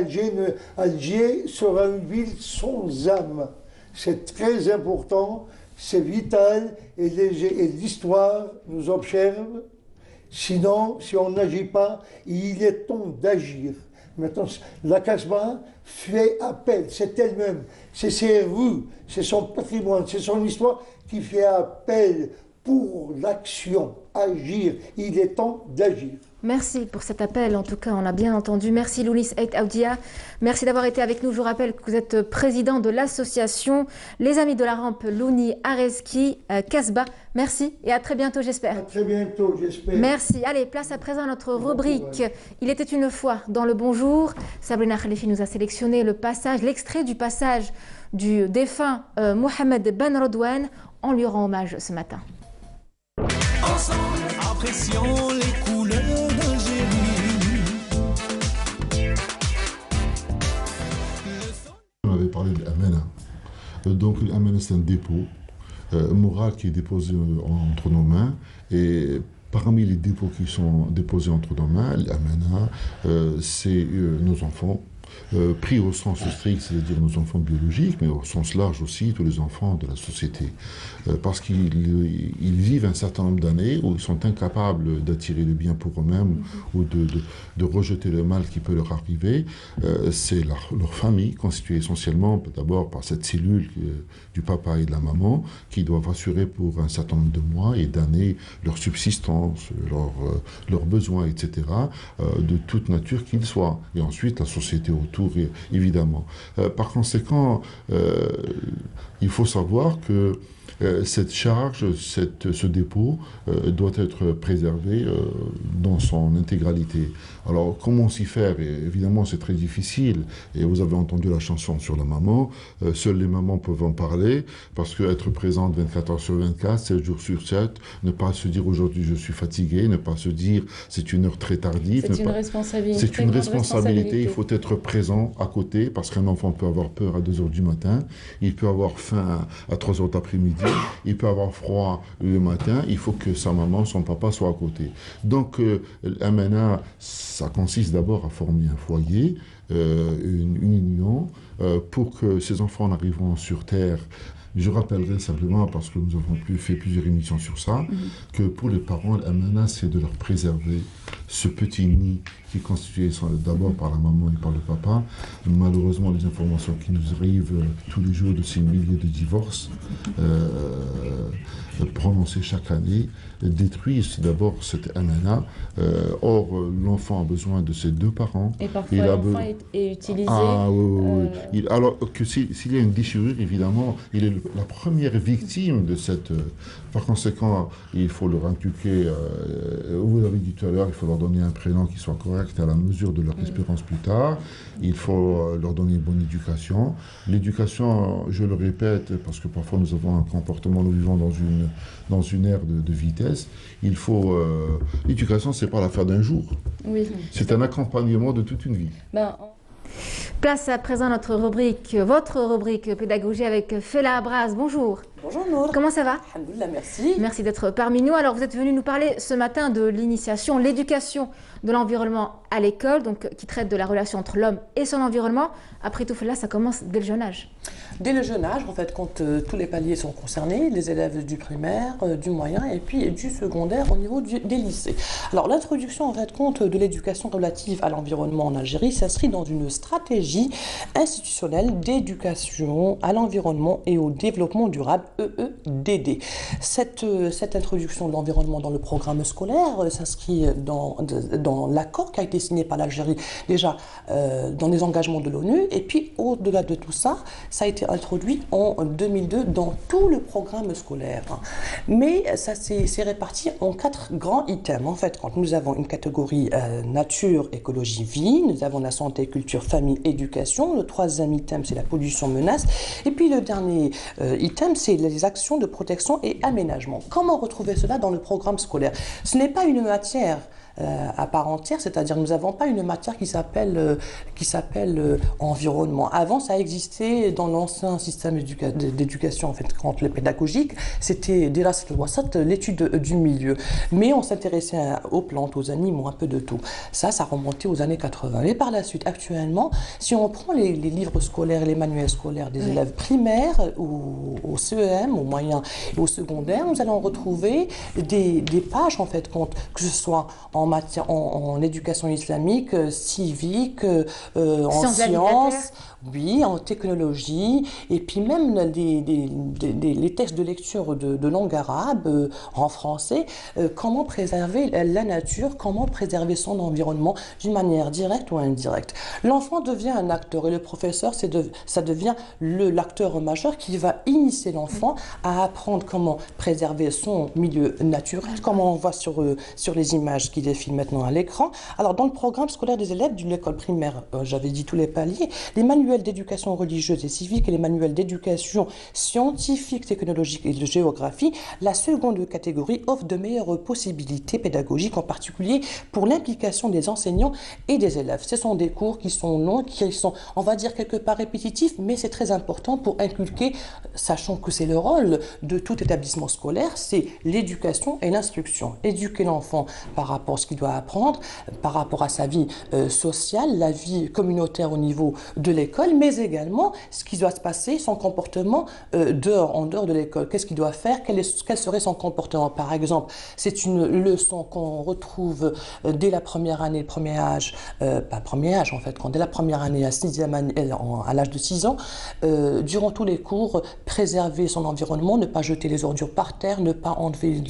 Alger sera une ville sans âme. C'est très important, c'est vital, et l'histoire nous observe. Sinon, si on n'agit pas, il est temps d'agir. Maintenant, la Casbah fait appel, c'est elle-même, c'est ses rues, c'est son patrimoine, c'est son histoire qui fait appel pour l'action, agir. Il est temps d'agir. Merci pour cet appel, en tout cas on l'a bien entendu. Merci Lounis Aït Aoudia, merci d'avoir été avec nous. Je vous rappelle que vous êtes président de l'association Les Amis de la Rampe Louni Areski Casbah. Merci et à très bientôt j'espère. À très bientôt j'espère. Merci. Allez, place à présent à notre rubrique Il était une fois dans le bonjour. Sabrina Khalifi nous a sélectionné l'extrait du passage du défunt Mohamed Ben Rodouane. On lui rend hommage ce matin. Ensemble, apprécions les couleurs d'Algérie. parler de l'amana. Donc l'amana, c'est un dépôt moral qui est déposé entre nos mains. Et parmi les dépôts qui sont déposés entre nos mains, l'amana, c'est nos enfants. Pris au sens strict, c'est-à-dire nos enfants biologiques, mais au sens large aussi, tous les enfants de la société. Parce qu'ils vivent un certain nombre d'années où ils sont incapables d'attirer le bien pour eux-mêmes ou de rejeter le mal qui peut leur arriver. C'est leur famille, constituée essentiellement d'abord par cette cellule du papa et de la maman, qui doivent assurer pour un certain nombre de mois et d'années leur subsistance, leurs besoins, etc., de toute nature qu'ils soient. Et ensuite, la société autour, évidemment. Par conséquent, il faut savoir que cette charge, ce dépôt doit être préservé dans son intégralité. Alors, comment s'y faire? Et évidemment, c'est très difficile. Et vous avez entendu la chanson sur la maman. Seules les mamans peuvent en parler, parce qu'être présente 24 heures sur 24, 7 jours sur 7, ne pas se dire aujourd'hui je suis fatigué, ne pas se dire c'est une heure très tardive. C'est une responsabilité. C'est une responsabilité. Il faut être présent à côté, parce qu'un enfant peut avoir peur à 2 heures du matin, il peut avoir faim à 3 heures d'après-midi, il peut avoir froid le matin, il faut que sa maman, son papa soient à côté. Donc, l'amana, ça consiste d'abord à former un foyer, une union, pour que ces enfants en arrivant sur Terre. Je rappellerai simplement, parce que nous avons fait plusieurs émissions sur ça, que pour les parents, l'amana, c'est de leur préserver ce petit nid qui est constitué d'abord par la maman et par le papa. Malheureusement, les informations qui nous arrivent tous les jours de ces milliers de divorces prononcés chaque année détruisent d'abord cette amana. Or, l'enfant a besoin de ses 2 parents. Et parfois, l'enfant est utilisé. Alors que s'il y a une déchirure, évidemment, il est la première victime de cette... Par conséquent, il faut leur inculquer, vous l'avez dit tout à l'heure, il faut leur donner un prénom qui soit correct à la mesure de leur espérance plus tard. Il faut leur donner une bonne éducation. L'éducation, je le répète, parce que parfois nous avons un comportement, nous vivons dans une ère de vitesse. Il faut... l'éducation, c'est pas l'affaire d'un jour. Oui. C'est un accompagnement de toute une vie. Place à présent notre rubrique, votre rubrique pédagogie avec Fela Abraz. Bonjour. Bonjour Nour. Comment ça va? Alhamdoulilah, merci. Merci d'être parmi nous. Alors vous êtes venu nous parler ce matin de l'initiation, l'éducation de l'environnement à l'école, donc qui traite de la relation entre l'homme et son environnement. Après tout, Fela, ça commence dès le jeune âge. Dès le jeune âge, en fait, quand tous les paliers sont concernés, les élèves du primaire, du moyen et puis du secondaire au niveau des lycées. Alors l'introduction, en fait, compte de l'éducation relative à l'environnement en Algérie s'inscrit dans une stratégie institutionnelle d'éducation à l'environnement et au développement durable, EEDD. Cette introduction de l'environnement dans le programme scolaire s'inscrit dans l'accord qui a été signé par l'Algérie déjà dans les engagements de l'ONU, et puis au-delà de tout ça, ça a été introduit en 2002 dans tout le programme scolaire. Mais ça s'est réparti en 4 grands items. En fait, quand nous avons une catégorie nature, écologie, vie, nous avons la santé, culture, famille, éducation. Le 3e item, c'est la pollution, menace. Et puis le dernier item, c'est les actions de protection et aménagement. Comment retrouver cela dans le programme scolaire? Ce n'est pas une matière à part entière, c'est-à-dire nous n'avons pas une matière qui s'appelle environnement. Avant, ça existait dans l'ancien système d'éducation, en fait, quand le pédagogique, c'était Dirasat al-Wasat, l'étude du milieu. Mais on s'intéressait aux plantes, aux animaux, un peu de tout. Ça remontait aux années 80. Mais par la suite, actuellement, si on prend les livres scolaires, les manuels scolaires des élèves primaires, ou au CEM, au moyen et au secondaire, nous allons retrouver des pages, en fait, que ce soit en éducation islamique, civique, en sciences, oui, en technologie, et puis même les textes de lecture de langue arabe en français, comment préserver la nature, comment préserver son environnement d'une manière directe ou indirecte. L'enfant devient un acteur et le professeur, ça devient l'acteur majeur qui va initier l'enfant à apprendre comment préserver son milieu naturel, comme on voit sur les images qui défilent maintenant à l'écran. Alors, dans le programme scolaire des élèves de l'école primaire, j'avais dit tous les paliers, les manuels manuels d'éducation religieuse et civique et les manuels d'éducation scientifique, technologique et de géographie, la seconde catégorie offre de meilleures possibilités pédagogiques, en particulier pour l'implication des enseignants et des élèves. Ce sont des cours qui sont longs, qui sont, on va dire, quelque part répétitifs, mais c'est très important pour inculquer, sachant que c'est le rôle de tout établissement scolaire, c'est l'éducation et l'instruction. Éduquer l'enfant par rapport à ce qu'il doit apprendre, par rapport à sa vie sociale, la vie communautaire au niveau de l'école, mais également ce qui doit se passer, son comportement en dehors de l'école. Qu'est-ce qu'il doit faire, quel serait son comportement. Par exemple, c'est une leçon qu'on retrouve dès la première année, premier âge, pas premier âge en fait, dès la première année, à 6e année, à l'âge de 6 ans, durant tous les cours, préserver son environnement, ne pas jeter les ordures par terre, ne pas enlever,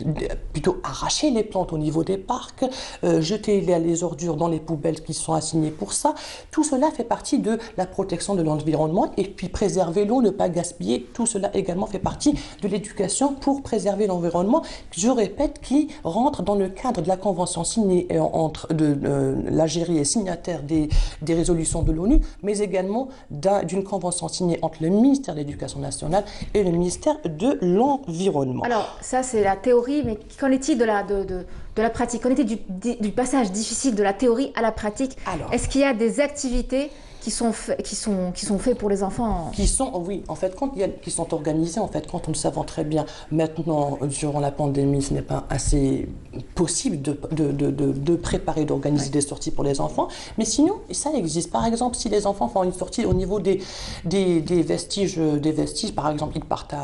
plutôt arracher les plantes au niveau des parcs, jeter les ordures dans les poubelles qui sont assignées pour ça. Tout cela fait partie de la protection de l'environnement, et puis préserver l'eau, ne pas gaspiller, tout cela également fait partie de l'éducation pour préserver l'environnement, je répète, qui rentre dans le cadre de la convention signée entre l'Algérie est signataire des résolutions de l'ONU, mais également d'une convention signée entre le ministère de l'Éducation nationale et le ministère de l'Environnement. Alors ça c'est la théorie, mais qu'en est-il de la pratique? Qu'en est-il du passage difficile de la théorie à la pratique? Est-ce qu'il y a des activités qui sont faits pour les enfants? Oui, en fait, qui sont organisés, en fait, quand nous savons très bien, maintenant, durant la pandémie, ce n'est pas assez possible de préparer, d'organiser des sorties pour les enfants, mais sinon, ça existe. Par exemple, si les enfants font une sortie au niveau des vestiges, par exemple, ils partent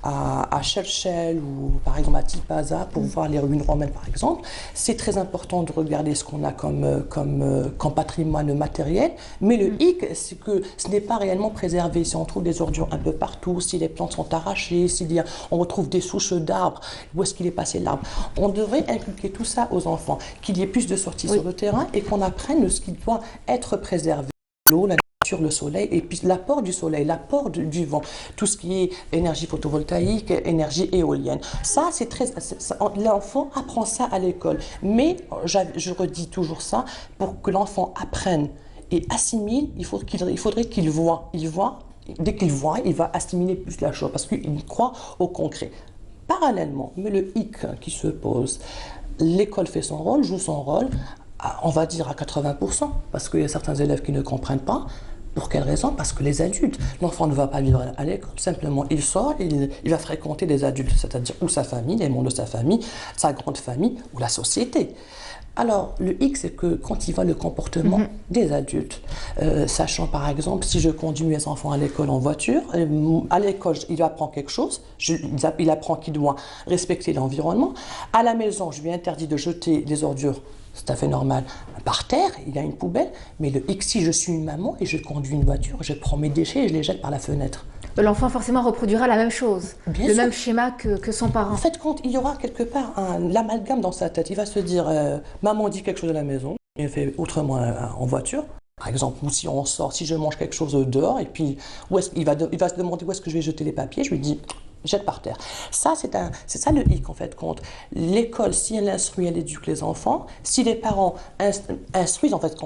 à Churchill ou par exemple à Tipaza pour voir les ruines romaines, par exemple, c'est très important de regarder ce qu'on a comme patrimoine matériel, mais le c'est que ce n'est pas réellement préservé. Si on trouve des ordures un peu partout, si les plantes sont arrachées, on retrouve des souches d'arbres, où est-ce qu'il est passé l'arbre? On devrait inculquer tout ça aux enfants, qu'il y ait plus de sorties sur le terrain et qu'on apprenne ce qui doit être préservé. L'eau, la nature, le soleil, et puis l'apport du soleil, l'apport du vent, tout ce qui est énergie photovoltaïque, énergie éolienne. Ça, l'enfant apprend ça à l'école. Mais, je redis toujours ça, pour que l'enfant apprenne et assimile, il faudrait qu'il voit. Dès qu'il voit, il va assimiler plus la chose parce qu'il croit au concret. Parallèlement, mais le hic qui se pose, l'école fait son rôle, joue son rôle, on va dire à 80%, parce qu'il y a certains élèves qui ne comprennent pas. Pour quelle raison? Parce que les adultes, l'enfant ne va pas vivre à l'école, simplement il sort, il va fréquenter des adultes, c'est-à-dire ou sa famille, les membres de sa famille, sa grande famille ou la société. Alors, le hic, c'est que quand il voit le comportement des adultes, sachant par exemple, si je conduis mes enfants à l'école en voiture, à l'école, il apprend quelque chose, il apprend qu'il doit respecter l'environnement. À la maison, je lui interdis de jeter des ordures, c'est tout à fait normal, par terre, il y a une poubelle, mais le hic, si je suis une maman et je conduis une voiture, je prends mes déchets et je les jette par la fenêtre. L'enfant forcément reproduira la même chose, même schéma que son parent. En fait, quand il y aura quelque part l'amalgame dans sa tête, il va se dire maman dit quelque chose à la maison, il fait autrement en voiture. Par exemple, ou si on sort, si je mange quelque chose dehors, et puis il va se demander où est-ce que je vais jeter les papiers, je lui dis jette par terre. Ça, c'est ça le hic en fait. Quand l'école, si elle instruit, elle éduque les enfants. Si les parents instruisent en fait,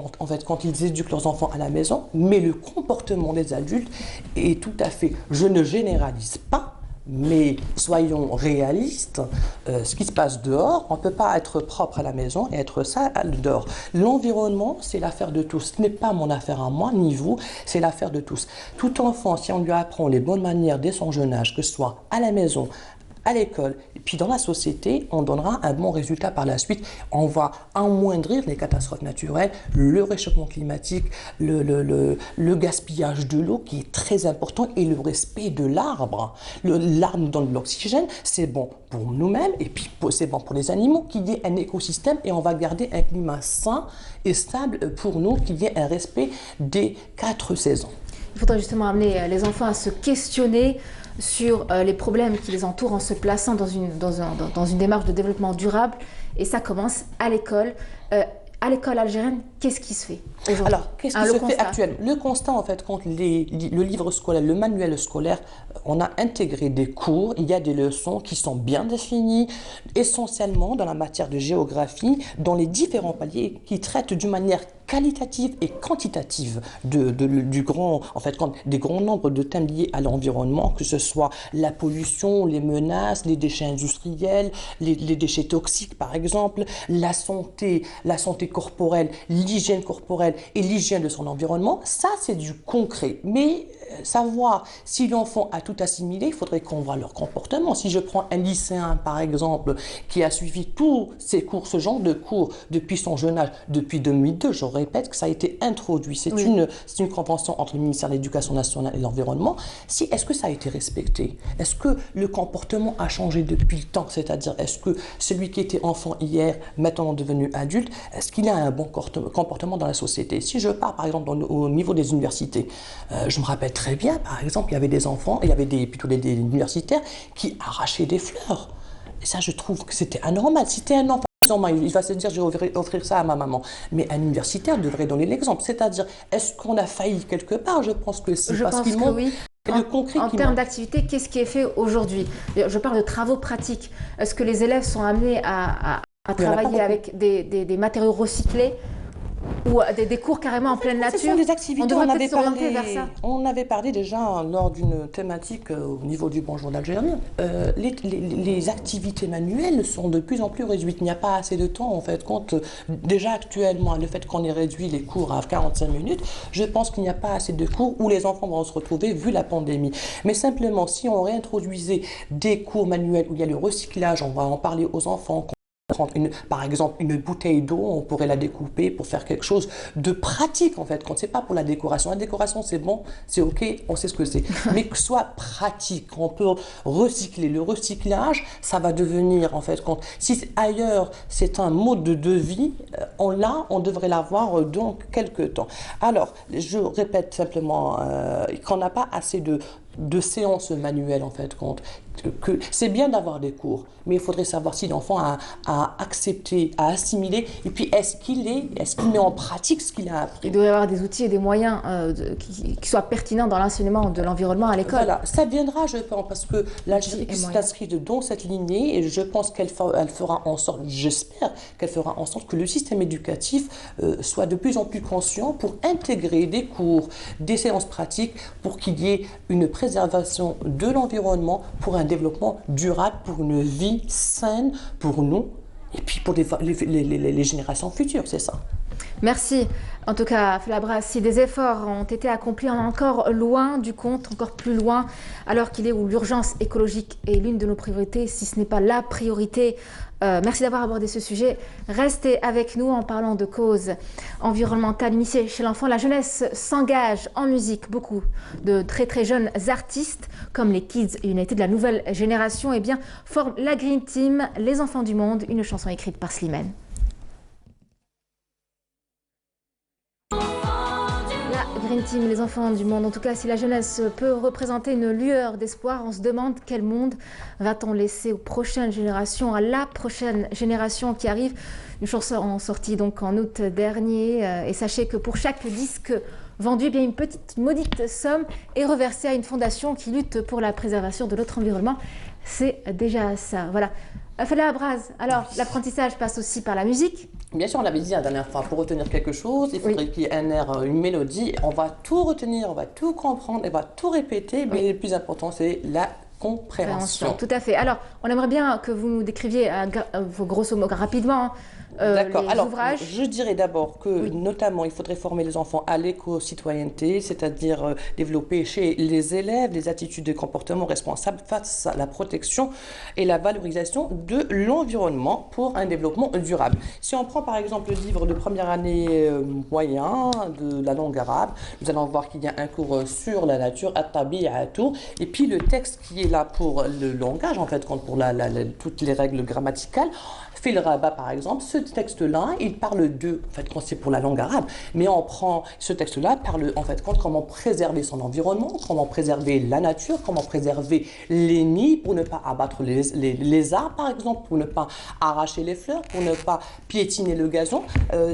quand ils éduquent leurs enfants à la maison, mais le comportement des adultes est tout à fait, je ne généralise pas, mais soyons réalistes, ce qui se passe dehors, on ne peut pas être propre à la maison et être sale dehors. L'environnement, c'est l'affaire de tous. Ce n'est pas mon affaire à moi, ni vous, c'est l'affaire de tous. Tout enfant, si on lui apprend les bonnes manières dès son jeune âge, que ce soit à la maison, à l'école, et puis dans la société, on donnera un bon résultat par la suite. On va amoindrir les catastrophes naturelles, le réchauffement climatique, le gaspillage de l'eau qui est très important et le respect de l'arbre. L'arbre donne de l'oxygène, c'est bon pour nous-mêmes et puis c'est bon pour les animaux, qu'il y ait un écosystème et on va garder un climat sain et stable pour nous, qu'il y ait un respect des 4 saisons. Il faudra justement amener les enfants à se questionner sur les problèmes qui les entourent en se plaçant dans une démarche de développement durable. Et ça commence à l'école. À l'école algérienne, qu'est-ce qui se fait aujourd'hui? Alors, qu'est-ce qui se fait actuellement? Le constat, en fait, quand le livre scolaire, le manuel scolaire, on a intégré des cours, il y a des leçons qui sont bien définies, essentiellement dans la matière de géographie, dans les différents paliers qui traitent d'une manière qualitative et quantitative du grand, en fait, des grands nombres de thèmes liés à l'environnement, que ce soit la pollution, les menaces, les déchets industriels, les déchets toxiques par exemple, la santé corporelle, l'hygiène corporelle et l'hygiène de son environnement. Ça, c'est du concret. Mais savoir si l'enfant a tout assimilé, il faudrait qu'on voit leur comportement. Si je prends un lycéen, par exemple, qui a suivi tous ces cours, ce genre de cours, depuis son jeune âge, depuis 2002, je répète que ça a été introduit. C'est une convention entre le ministère de l'Éducation nationale et l'environnement. Est-ce que ça a été respecté? Est-ce que le comportement a changé depuis le temps? C'est-à-dire, est-ce que celui qui était enfant hier, maintenant devenu adulte, est-ce qu'il a un bon comportement dans la société? Si je pars, par exemple, au niveau des universités, je me rappelle très bien, par exemple, il y avait des enfants, il y avait plutôt des universitaires qui arrachaient des fleurs. Et ça, je trouve que c'était anormal. Si t'es un enfant, il va se dire, je vais offrir ça à ma maman. Mais un universitaire devrait donner l'exemple. C'est-à-dire, est-ce qu'on a failli quelque part? Je pense que c'est parce qu'il manque le concret. En termes d'activité, qu'est-ce qui est fait aujourd'hui? Je parle de travaux pratiques. Est-ce que les élèves sont amenés à travailler avec des matériaux recyclés ou des cours carrément en pleine nature? Ce sont des activités, on devrait peut-être s'orienter vers ça. On avait parlé déjà lors d'une thématique au niveau du Bonjour d'Algérie. Les activités manuelles sont de plus en plus réduites. Il n'y a pas assez de temps, en fait. Déjà actuellement, le fait qu'on ait réduit les cours à 45 minutes, je pense qu'il n'y a pas assez de cours où les enfants vont se retrouver vu la pandémie. Mais simplement, si on réintroduisait des cours manuels où il y a le recyclage, on va en parler aux enfants. Par exemple, une bouteille d'eau, on pourrait la découper pour faire quelque chose de pratique, en fait. Quand c'est pas pour la décoration. La décoration, c'est bon, c'est OK, on sait ce que c'est. Mais que ce soit pratique, on peut recycler. Le recyclage, ça va devenir, en fait, si ailleurs, c'est un mode de vie, on devrait l'avoir dans quelques temps. Alors, je répète simplement qu'on n'a pas assez de séances manuelles, en fait, que c'est bien d'avoir des cours, mais il faudrait savoir si l'enfant a accepté, a assimilé, et puis est-ce qu'il met en pratique ce qu'il a appris. Il doit y avoir des outils et des moyens qui soient pertinents dans l'enseignement de l'environnement à l'école. Voilà, ça viendra, je pense, parce que l'Algérie s'inscrit dans cette lignée, et je pense qu'elle fera en sorte, j'espère qu'elle fera en sorte que le système éducatif soit de plus en plus conscient pour intégrer des cours, des séances pratiques, pour qu'il y ait une préservation de l'environnement, pour un développement durable, pour une vie saine pour nous et puis pour les générations futures, c'est ça. Merci. En tout cas, Felabra, si des efforts ont été accomplis, on est encore loin du compte, encore plus loin, alors qu'il est où l'urgence écologique est l'une de nos priorités, si ce n'est pas la priorité. Merci d'avoir abordé ce sujet. Restez avec nous en parlant de causes environnementales initiées chez l'enfant. La jeunesse s'engage en musique. Beaucoup de très très jeunes artistes, comme les Kids United de la nouvelle génération, forment la Green Team, Les Enfants du Monde, une chanson écrite par Slimane. Green Team, les enfants du monde. En tout cas, si la jeunesse peut représenter une lueur d'espoir, on se demande quel monde va-t-on laisser aux prochaines générations, à la prochaine génération qui arrive. Une chanson sortie donc en août dernier. Et sachez que pour chaque disque vendu, une petite maudite somme est reversée à une fondation qui lutte pour la préservation de notre environnement. C'est déjà ça. Voilà. Felabra, alors l'apprentissage passe aussi par la musique. Bien sûr, on l'avait dit la dernière fois, pour retenir quelque chose, il faudrait qu'il y ait un air, une mélodie. On va tout retenir, on va tout comprendre, on va tout répéter, mais le plus important, c'est la compréhension. Tout à fait. Alors, on aimerait bien que vous nous décriviez, grosso modo, rapidement, D'accord. Alors, ouvrages. Je dirais d'abord que, notamment, il faudrait former les enfants à l'éco-citoyenneté, c'est-à-dire développer chez les élèves des attitudes de comportement responsables face à la protection et la valorisation de l'environnement pour un développement durable. Si on prend par exemple le livre de première année moyen de la langue arabe, nous allons voir qu'il y a un cours sur la nature, at-tabi'atu, et puis le texte qui est là pour le langage, en fait, pour toutes les règles grammaticales. Fil Rabat, par exemple, ce texte-là, il parle quand c'est pour la langue arabe, mais on prend ce texte-là, parle comment préserver son environnement, comment préserver la nature, comment préserver les nids pour ne pas abattre les arbres, par exemple, pour ne pas arracher les fleurs, pour ne pas piétiner le gazon.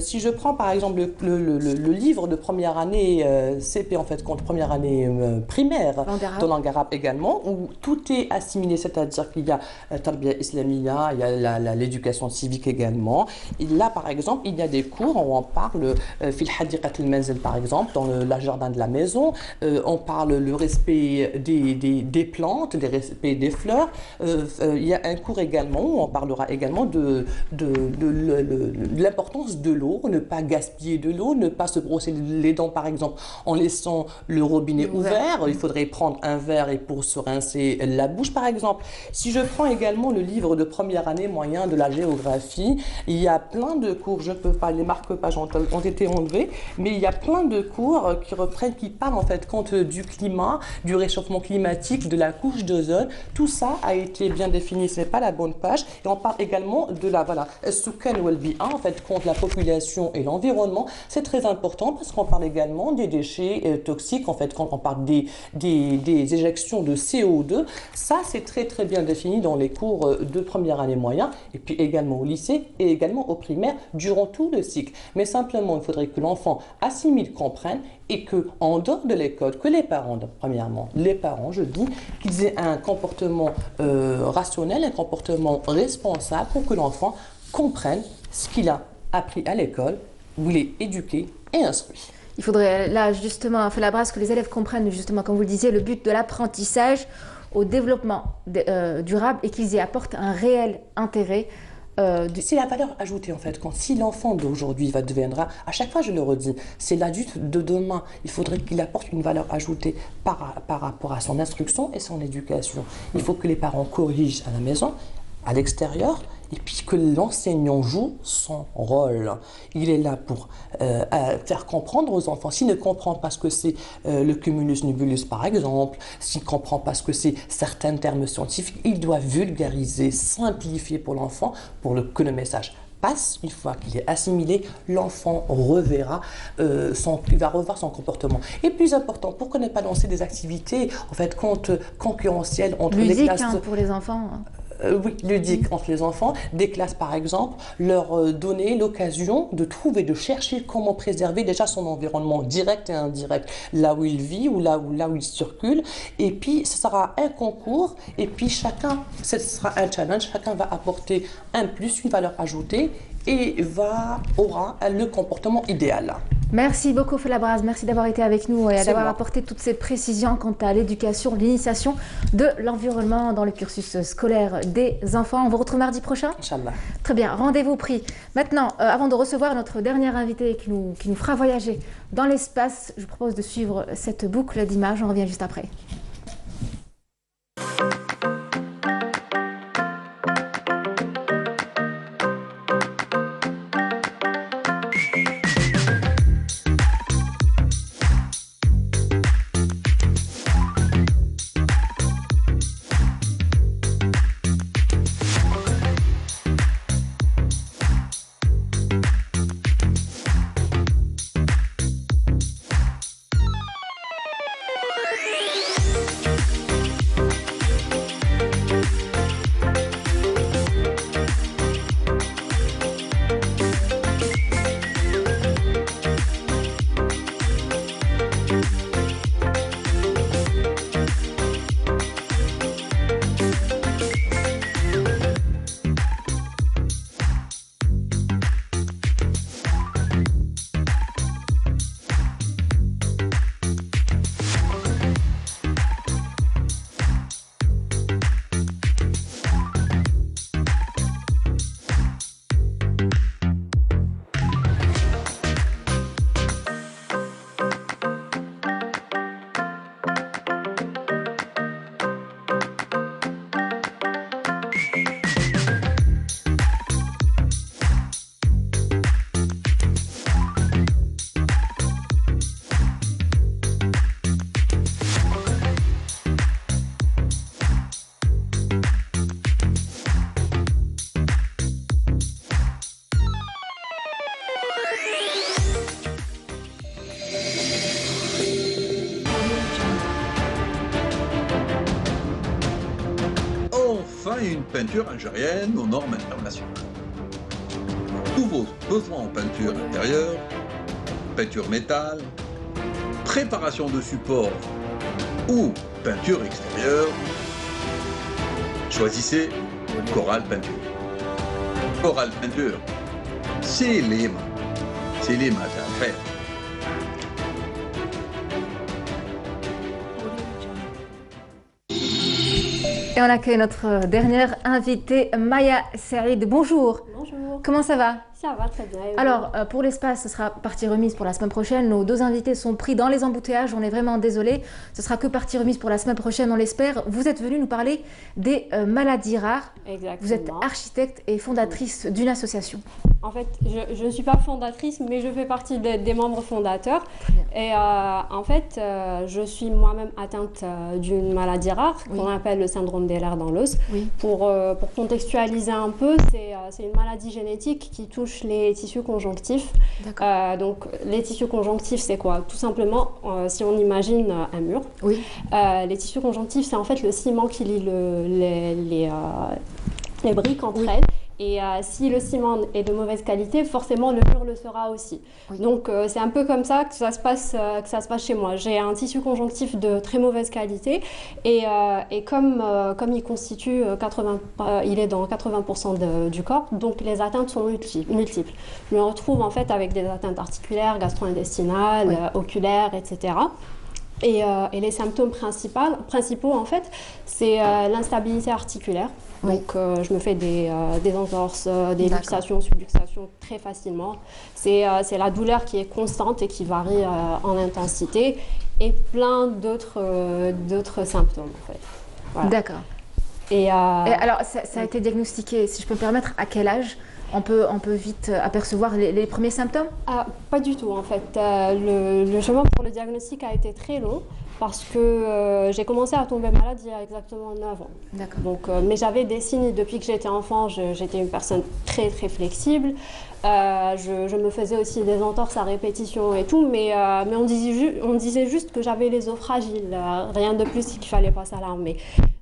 Si je prends, par exemple, le livre de première année CP, première année primaire, de langue arabe également, où tout est assimilé, c'est-à-dire qu'il y a Tarbiya Islamiyya, il y a l'éducation l'éducation civique également. Et là, par exemple, il y a des cours où on parle fil hadiqat al-manzil, par exemple, dans le jardin de la maison. On parle le respect des plantes, le respect des fleurs. Il y a un cours également où on parlera également de l'importance de l'eau, ne pas gaspiller de l'eau, ne pas se brosser les dents, par exemple, en laissant le robinet ouvert. Il faudrait prendre un verre et pour se rincer la bouche, par exemple. Si je prends également le livre de première année moyen de la géographie, il y a plein de cours, je ne peux pas, les marque-pages ont été enlevés, mais il y a plein de cours qui parlent en fait compte du climat, du réchauffement climatique, de la couche d'ozone. Tout ça a été bien défini, ce n'est pas la bonne page. Et on parle également de la Soukan Welbi, en fait, contre la population et l'environnement. C'est très important parce qu'on parle également des déchets toxiques, en fait, quand on parle des éjections de CO2. Ça, c'est très très bien défini dans les cours de première année moyen, et puis également au lycée et également au primaire durant tout le cycle. Mais simplement, il faudrait que l'enfant assimile, comprenne, et que en dehors de l'école, que les parents, premièrement, les parents, je dis, qu'ils aient un comportement rationnel, un comportement responsable pour que l'enfant comprenne ce qu'il a appris à l'école, où il est éduqué et instruit. Il faudrait là justement, Felabras, que les élèves comprennent justement, comme vous le disiez, le but de l'apprentissage au développement durable et qu'ils y apportent un réel intérêt. C'est la valeur ajoutée en fait. Si l'enfant d'aujourd'hui deviendra, à chaque fois je le redis, c'est l'adulte de demain. Il faudrait qu'il apporte une valeur ajoutée par rapport à son instruction et son éducation. Il faut que les parents corrigent à la maison, à l'extérieur, et puis que l'enseignant joue son rôle. Il est là pour faire comprendre aux enfants. S'il ne comprend pas ce que c'est le cumulus nubulus, par exemple, s'il ne comprend pas ce que c'est certains termes scientifiques, il doit vulgariser, simplifier pour l'enfant, que le message passe. Une fois qu'il est assimilé, l'enfant reverra, il va revoir son comportement. Et plus important, pourquoi ne pas lancer des activités en fait concurrentielles entre les classes pour les enfants. Oui, ludique entre les enfants, des classes par exemple, leur donner l'occasion de trouver, de chercher comment préserver déjà son environnement direct et indirect, là où il vit ou là où il circule. Et puis ce sera un concours et puis ce sera un challenge, chacun va apporter un plus, une valeur ajoutée et aura le comportement idéal. Merci beaucoup Felabras, merci d'avoir été avec nous et d'avoir apporté toutes ces précisions quant à l'éducation, l'initiation de l'environnement dans le cursus scolaire des enfants. On vous retrouve mardi prochain. Inch'Allah. Très bien, rendez-vous pris. Maintenant, avant de recevoir notre dernier invité qui nous fera voyager dans l'espace, je vous propose de suivre cette boucle d'images. On revient juste après. Une peinture algérienne aux normes internationales. Tous vos besoins en peinture intérieure, peinture métal, préparation de support ou peinture extérieure, choisissez Coral Peinture. Coral peinture, c'est l'IMA. C'est l'IMA à faire. Et on accueille notre dernière invitée, Maya Saïd. Bonjour. Bonjour. Comment ça va? Ça va très bien. Alors, pour l'espace, ce sera partie remise pour la semaine prochaine. Nos deux invités sont pris dans les embouteillages. On est vraiment désolé. Ce sera que partie remise pour la semaine prochaine, on l'espère. Vous êtes venue nous parler des maladies rares. Exactement. Vous êtes architecte et fondatrice d'une association. En fait, je ne suis pas fondatrice, mais je fais partie des membres fondateurs. Et en fait, je suis moi-même atteinte d'une maladie rare qu'on appelle le syndrome d'Ehlers dans l'os. Oui. Pour contextualiser un peu, c'est une maladie génétique qui touche les tissus conjonctifs. Donc, les tissus conjonctifs, c'est quoi? Tout simplement, si on imagine un mur, les tissus conjonctifs, c'est en fait le ciment qui lie les briques entre elles. Et si le ciment est de mauvaise qualité, forcément le mur le sera aussi. Donc c'est un peu comme ça que ça se passe chez moi. J'ai un tissu conjonctif de très mauvaise qualité et comme il constitue il est dans 80% du corps, donc les atteintes sont multiples. Je me retrouve en fait avec des atteintes articulaires, gastro-intestinales, oculaires, etc. Et les symptômes principaux en fait, c'est l'instabilité articulaire. Donc je me fais des entorses, des luxations, subluxations très facilement. C'est la douleur qui est constante et qui varie en intensité et plein d'autres symptômes en fait. Voilà. D'accord. Et alors ça a été diagnostiqué, si je peux me permettre, à quel âge on peut vite apercevoir les premiers symptômes? Pas du tout en fait. Le chemin pour le diagnostic a été très long parce que j'ai commencé à tomber malade il y a exactement 9 ans. D'accord. Donc, mais j'avais des signes depuis que j'étais enfant. J'étais une personne très très flexible. Je me faisais aussi des entorses à répétition et tout, mais on disait juste que j'avais les os fragiles. Rien de plus qu'il ne fallait pas s'alarmer.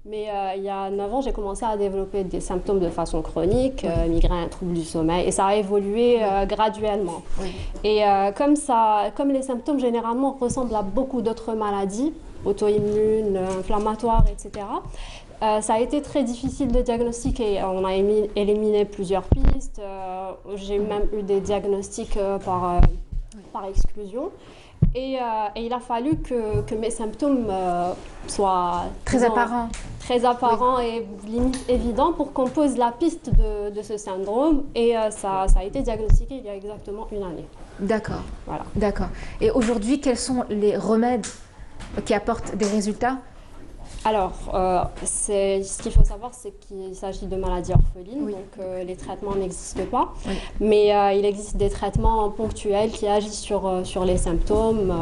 Mais il y a 9 ans, j'ai commencé à développer des symptômes de façon chronique, migraine, troubles du sommeil, et ça a évolué graduellement. Et comme les symptômes généralement ressemblent à beaucoup d'autres maladies, auto-immunes, inflammatoires, etc., ça a été très difficile de diagnostiquer. On a éliminé plusieurs pistes. J'ai même eu des diagnostics par exclusion. Et il a fallu que mes symptômes soient très apparents et limite évidents pour qu'on pose la piste de ce syndrome. Et ça a été diagnostiqué il y a exactement 1 année. D'accord. Voilà. D'accord. Et aujourd'hui, quels sont les remèdes qui apportent des résultats? Alors, ce qu'il faut savoir, c'est qu'il s'agit de maladies orphelines, donc les traitements n'existent pas. Mais il existe des traitements ponctuels qui agissent sur les symptômes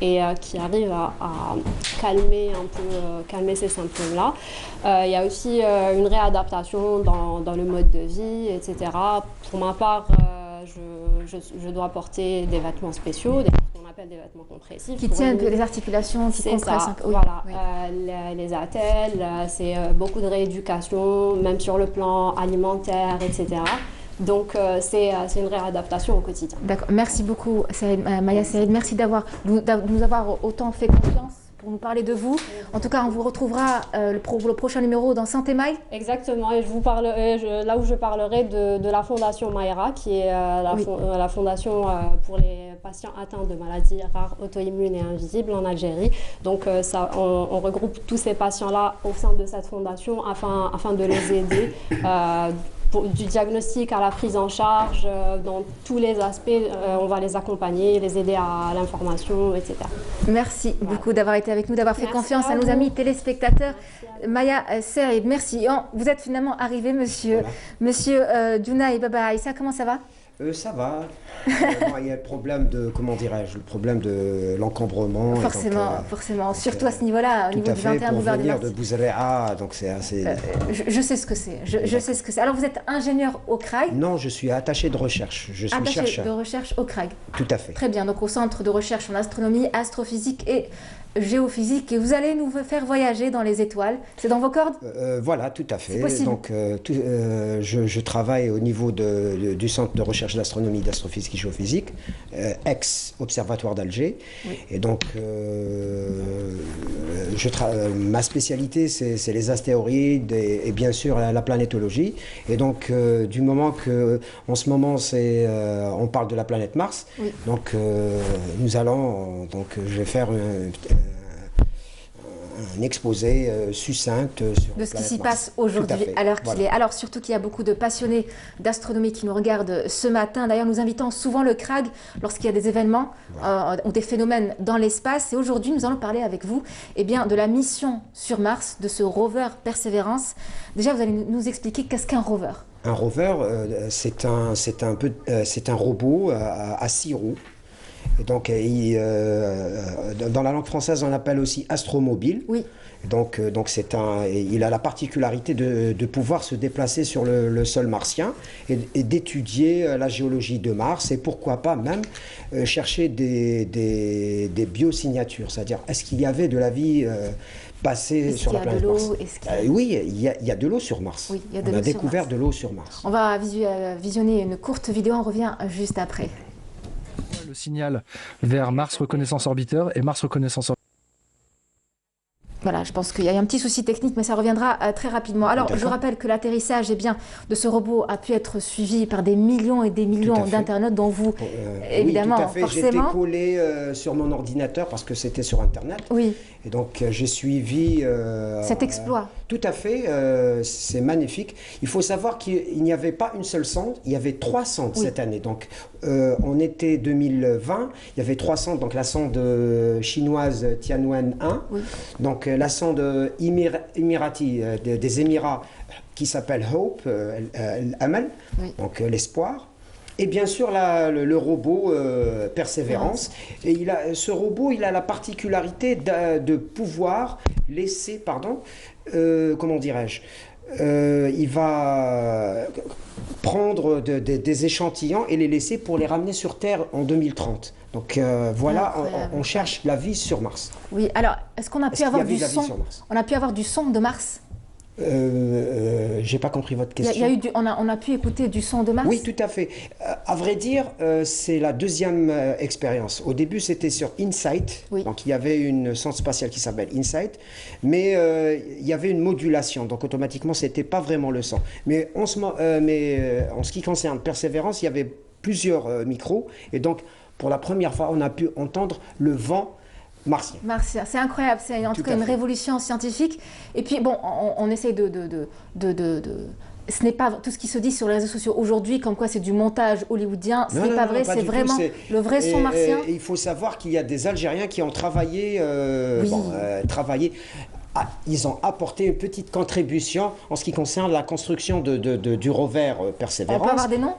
et qui arrivent à calmer ces symptômes-là. Il y a aussi une réadaptation dans le mode de vie, etc. Pour ma part, je dois porter des vêtements spéciaux, qu'on appelle des vêtements compressifs. Qui tiennent les articulations, qui compressent un peu. Voilà, les attelles, c'est beaucoup de rééducation, même sur le plan alimentaire, etc. Donc c'est une réadaptation au quotidien. D'accord, merci beaucoup Maya Saïd, merci de nous avoir autant fait confiance pour nous parler de vous. En tout cas, on vous retrouvera pour le prochain numéro dans Santé Maï. Exactement, et là où je parlerai de la Fondation Mayra, qui est la fondation pour les patients atteints de maladies rares, auto-immunes et invisibles en Algérie. Donc on regroupe tous ces patients-là au sein de cette fondation afin de les aider du diagnostic à la prise en charge, dans tous les aspects, on va les accompagner, les aider à l'information, etc. Merci beaucoup d'avoir été avec nous, d'avoir fait confiance à nos amis téléspectateurs. Maya Saïd, merci. Vous êtes finalement arrivé, monsieur Djounay Baba Aïssa, comment ça va? Ça va. Il y a le problème de, le problème de l'encombrement. Forcément. Surtout à ce niveau-là, au niveau du 21 boulevard des Martyrs. De Bouzaréa, donc c'est assez... je sais ce que c'est. Je sais ce que c'est. Alors, vous êtes ingénieur au CRAG? Non, je suis attaché de recherche. Je suis chercheur. Attaché de recherche au CRAG. Tout à fait. Très bien. Donc, au centre de recherche en astronomie, astrophysique et géophysique, et vous allez nous faire voyager dans les étoiles. C'est dans vos cordes? Voilà, tout à fait. C'est possible. Donc, je travaille au niveau du centre de recherche d'astronomie, d'astrophysique et géophysique, ex-observatoire d'Alger. Oui. Et donc, ma spécialité, c'est les astéroïdes et bien sûr la planétologie. Et donc, du moment que, en ce moment, on parle de la planète Mars, oui. Donc je vais faire un exposé succinct de ce qui s'y passe aujourd'hui à l'heure qu'il est. Alors surtout qu'il y a beaucoup de passionnés d'astronomie qui nous regardent ce matin. D'ailleurs, nous invitons souvent le CRAG lorsqu'il y a des événements ou des phénomènes dans l'espace. Et aujourd'hui, nous allons parler avec vous de la mission sur Mars, de ce rover Perseverance. Déjà, vous allez nous expliquer qu'est-ce qu'un rover. Un rover, c'est un robot à 6 roues. Et donc, dans la langue française, on appelle aussi astromobile. Oui. Donc il a la particularité de pouvoir se déplacer sur le sol martien et d'étudier la géologie de Mars et pourquoi pas même chercher des biosignatures, c'est-à-dire est-ce qu'il y avait de la vie passée sur la planète Mars. Oui, il y a de l'eau sur Mars. Oui, on a découvert de l'eau sur Mars. On va visionner une courte vidéo, on revient juste après. Le signal vers Mars Reconnaissance Orbiteur et Mars Reconnaissance Orbiteur. Voilà, je pense qu'il y a un petit souci technique, mais ça reviendra très rapidement. Alors, je rappelle que l'atterrissage de ce robot a pu être suivi par des millions et des millions d'internautes, dont vous, évidemment, oui, tout à fait. Forcément. J'étais collé sur mon ordinateur parce que c'était sur Internet. Oui. Et donc, j'ai suivi... cet exploit. Tout à fait, c'est magnifique. Il faut savoir qu'il n'y avait pas une seule sonde, il y avait 3 sondes cette année. Donc, en été 2020, il y avait 3 sondes, donc la sonde chinoise Tianwen 1, donc la sonde émirati des Émirats qui s'appelle Hope, Amal, donc l'espoir. Et bien sûr, le robot Perseverance. Et ce robot, il a la particularité de pouvoir laisser, comment dirais-je, il va prendre des échantillons et les laisser pour les ramener sur Terre en 2030. Donc voilà, on cherche la vie sur Mars. Oui, alors, est-ce qu'on a pu avoir du son? On a pu avoir du son de Mars? J'ai pas compris votre question. On a pu écouter du son de Mars? Oui, tout à fait. À vrai dire, c'est la deuxième expérience. Au début, c'était sur InSight. Donc, il y avait une sonde spatiale qui s'appelle InSight. Mais il y avait une modulation. Donc, automatiquement, c'était pas vraiment le son. Mais en ce qui concerne Perseverance, il y avait plusieurs micros. Et donc, pour la première fois, on a pu entendre le vent martien. C'est incroyable, c'est en tout cas une révolution scientifique. Et puis bon, on essaie ce n'est pas tout ce qui se dit sur les réseaux sociaux aujourd'hui, comme quoi c'est du montage hollywoodien. Ce n'est pas vrai, c'est vraiment le vrai son martien. Il faut savoir qu'il y a des Algériens qui ont travaillé, ils ont apporté une petite contribution en ce qui concerne la construction du rover Perseverance. On peut avoir des noms?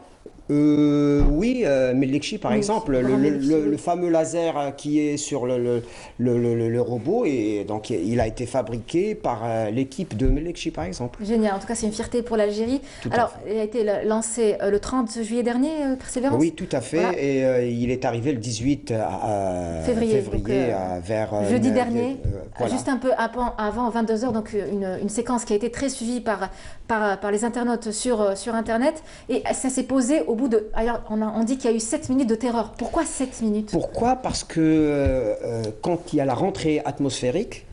Oui, Melekchi par exemple, le fameux laser qui est sur le robot, et donc il a été fabriqué par l'équipe de Melekchi par exemple. Génial, en tout cas c'est une fierté pour l'Algérie. Alors il a été lancé le 30 juillet dernier, Perseverance? Oui, tout à fait, voilà. Et il est arrivé le 18 février vers... jeudi dernier, voilà. Juste un peu avant 22h, donc une séquence qui a été très suivie par les internautes sur Internet, et ça s'est posé au bout de... Alors, on dit qu'il y a eu 7 minutes de terreur. Pourquoi 7 minutes? Pourquoi? Parce que quand il y a la rentrée atmosphérique,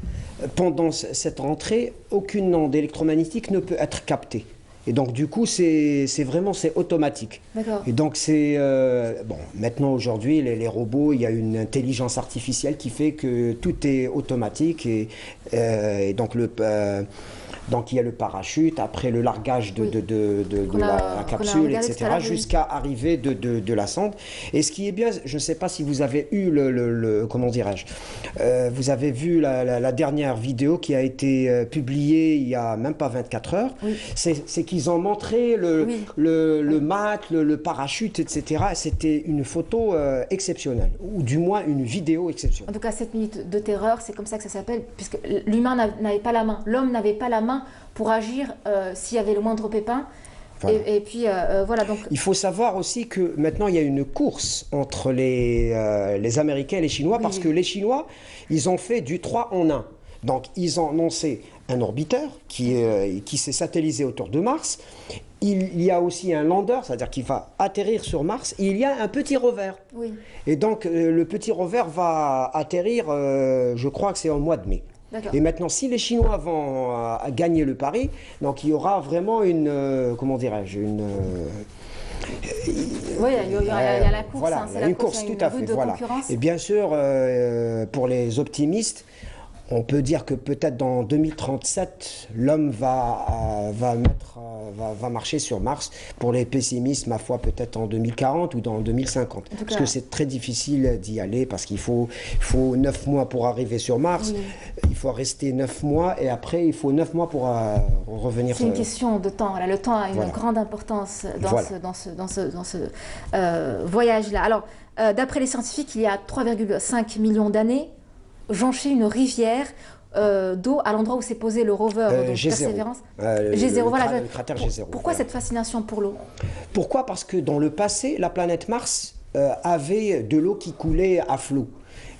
pendant cette rentrée, aucune onde électromagnétique ne peut être captée. Et donc, du coup, c'est automatique. D'accord. Et donc, maintenant, aujourd'hui, les robots, il y a une intelligence artificielle qui fait que tout est automatique. Et donc, donc il y a le parachute, après le largage de la capsule, etc., jusqu'à arriver de la sonde. Et ce qui est bien, je ne sais pas si vous avez eu comment dirais-je, vous avez vu la dernière vidéo qui a été publiée il n'y a même pas 24 heures. Oui. C'est qu'ils ont montré le mât, le parachute, etc. C'était une photo exceptionnelle, ou du moins une vidéo exceptionnelle. En tout cas, 7 minutes de terreur, c'est comme ça que ça s'appelle, puisque l'humain n'avait pas la main, l'homme n'avait pas la main pour agir s'il y avait le moindre pépin. Voilà. Et puis voilà, donc... Il faut savoir aussi que maintenant il y a une course entre les Américains et les Chinois, parce que les Chinois, ils ont fait du 3 en 1. Donc ils ont lancé un orbiteur qui s'est satellisé autour de Mars. Il y a aussi un lander, c'est-à-dire qu'il va atterrir sur Mars. Et il y a un petit rover. Oui. Et donc le petit rover va atterrir, je crois que c'est au mois de mai. Et maintenant, si les Chinois vont gagner le pari, donc il y aura vraiment une, comment dirais-je, une... Oui, il y a la course. Voilà, c'est une course, tout à fait. Voilà. Et bien sûr, pour les optimistes, on peut dire que peut-être dans 2037, l'homme va marcher sur Mars. Pour les pessimistes, ma foi, peut-être en 2040 ou dans 2050. Parce que c'est très difficile d'y aller, parce qu'il faut 9 mois pour arriver sur Mars. Oui. Il faut rester 9 mois et après, il faut 9 mois pour revenir. C'est une question de temps. Là, le temps a une grande importance dans ce voyage-là. Alors, d'après les scientifiques, il y a 3,5 millions d'années, joncher une rivière d'eau à l'endroit où s'est posé le rover de Persévérance. G0, voilà. Le cratère G0. Pourquoi cette fascination pour l'eau? Pourquoi? Parce que dans le passé, la planète Mars avait de l'eau qui coulait à flot.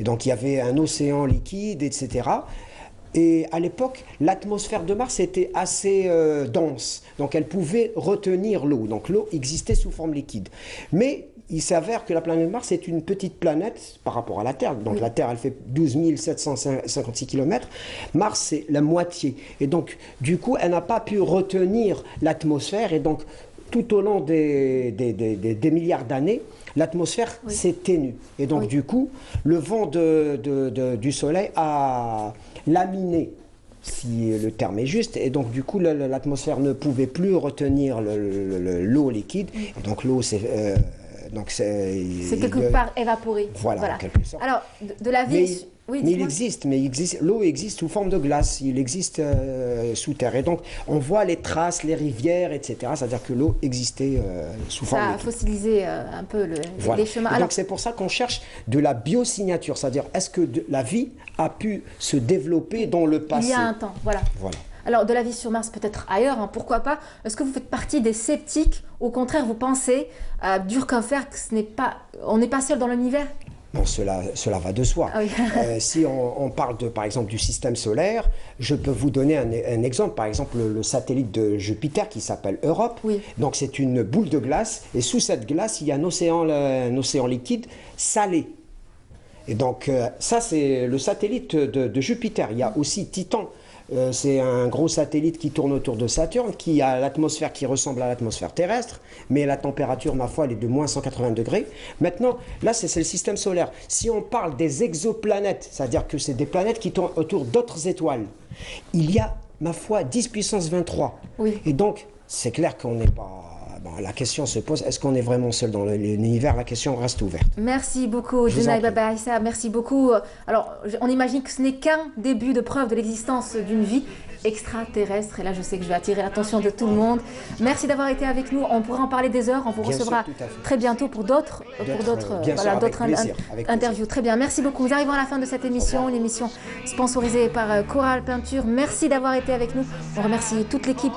Et donc il y avait un océan liquide, etc. Et à l'époque, l'atmosphère de Mars était assez dense. Donc elle pouvait retenir l'eau. Donc l'eau existait sous forme liquide. Mais il s'avère que la planète Mars est une petite planète par rapport à la Terre. Donc la Terre, elle fait 12 756 km. Mars, c'est la moitié. Et donc, du coup, elle n'a pas pu retenir l'atmosphère. Et donc, tout au long des milliards d'années, l'atmosphère s'est ténue. Et donc, du coup, le vent du Soleil a laminé, si le terme est juste, et donc du coup l'atmosphère ne pouvait plus retenir l'eau liquide, et donc l'eau c'est quelque part évaporé. Voilà, en quelque sorte. Alors, de la vie... l'eau existe sous forme de glace, il existe sous terre. Et donc, on voit les traces, les rivières, etc. C'est-à-dire que l'eau existait sous forme liquide. Ça a fossilisé un peu les chemins. Alors, donc, c'est pour ça qu'on cherche de la biosignature, c'est-à-dire est-ce que la vie a pu se développer dans le passé? Il y a un temps, voilà. Alors, de la vie sur Mars, peut-être ailleurs, hein, pourquoi pas? Est-ce que vous faites partie des sceptiques? Au contraire, vous pensez, dur comme fer, que on n'est pas seul dans l'univers? Bon, cela va de soi. Ah oui. Si on parle par exemple du système solaire, je peux vous donner un exemple. Par exemple, le satellite de Jupiter qui s'appelle Europe. Oui. Donc c'est une boule de glace et sous cette glace, il y a un océan liquide salé. Et donc ça, c'est le satellite de Jupiter. Il y a aussi Titan. C'est un gros satellite qui tourne autour de Saturne, qui a l'atmosphère qui ressemble à l'atmosphère terrestre, mais la température, ma foi, elle est de moins 180 degrés. Maintenant, là, c'est le système solaire. Si on parle des exoplanètes, c'est-à-dire que c'est des planètes qui tournent autour d'autres étoiles, il y a, ma foi, 10 puissance 23. Oui. Et donc, c'est clair qu'on n'est pas... Bon, la question se pose, est-ce qu'on est vraiment seul dans l'univers? La question reste ouverte. Merci beaucoup, Junaï Baba Issa, merci beaucoup. Alors, on imagine que ce n'est qu'un début de preuve de l'existence d'une vie extraterrestre. Et là, je sais que je vais attirer l'attention de tout le monde. Merci d'avoir été avec nous. On pourra en parler des heures. On vous recevra très bientôt pour d'autres interviews. Très bien. Merci beaucoup. Nous arrivons à la fin de cette émission, une émission sponsorisée par Coral Peinture. Merci d'avoir été avec nous. On remercie toute l'équipe.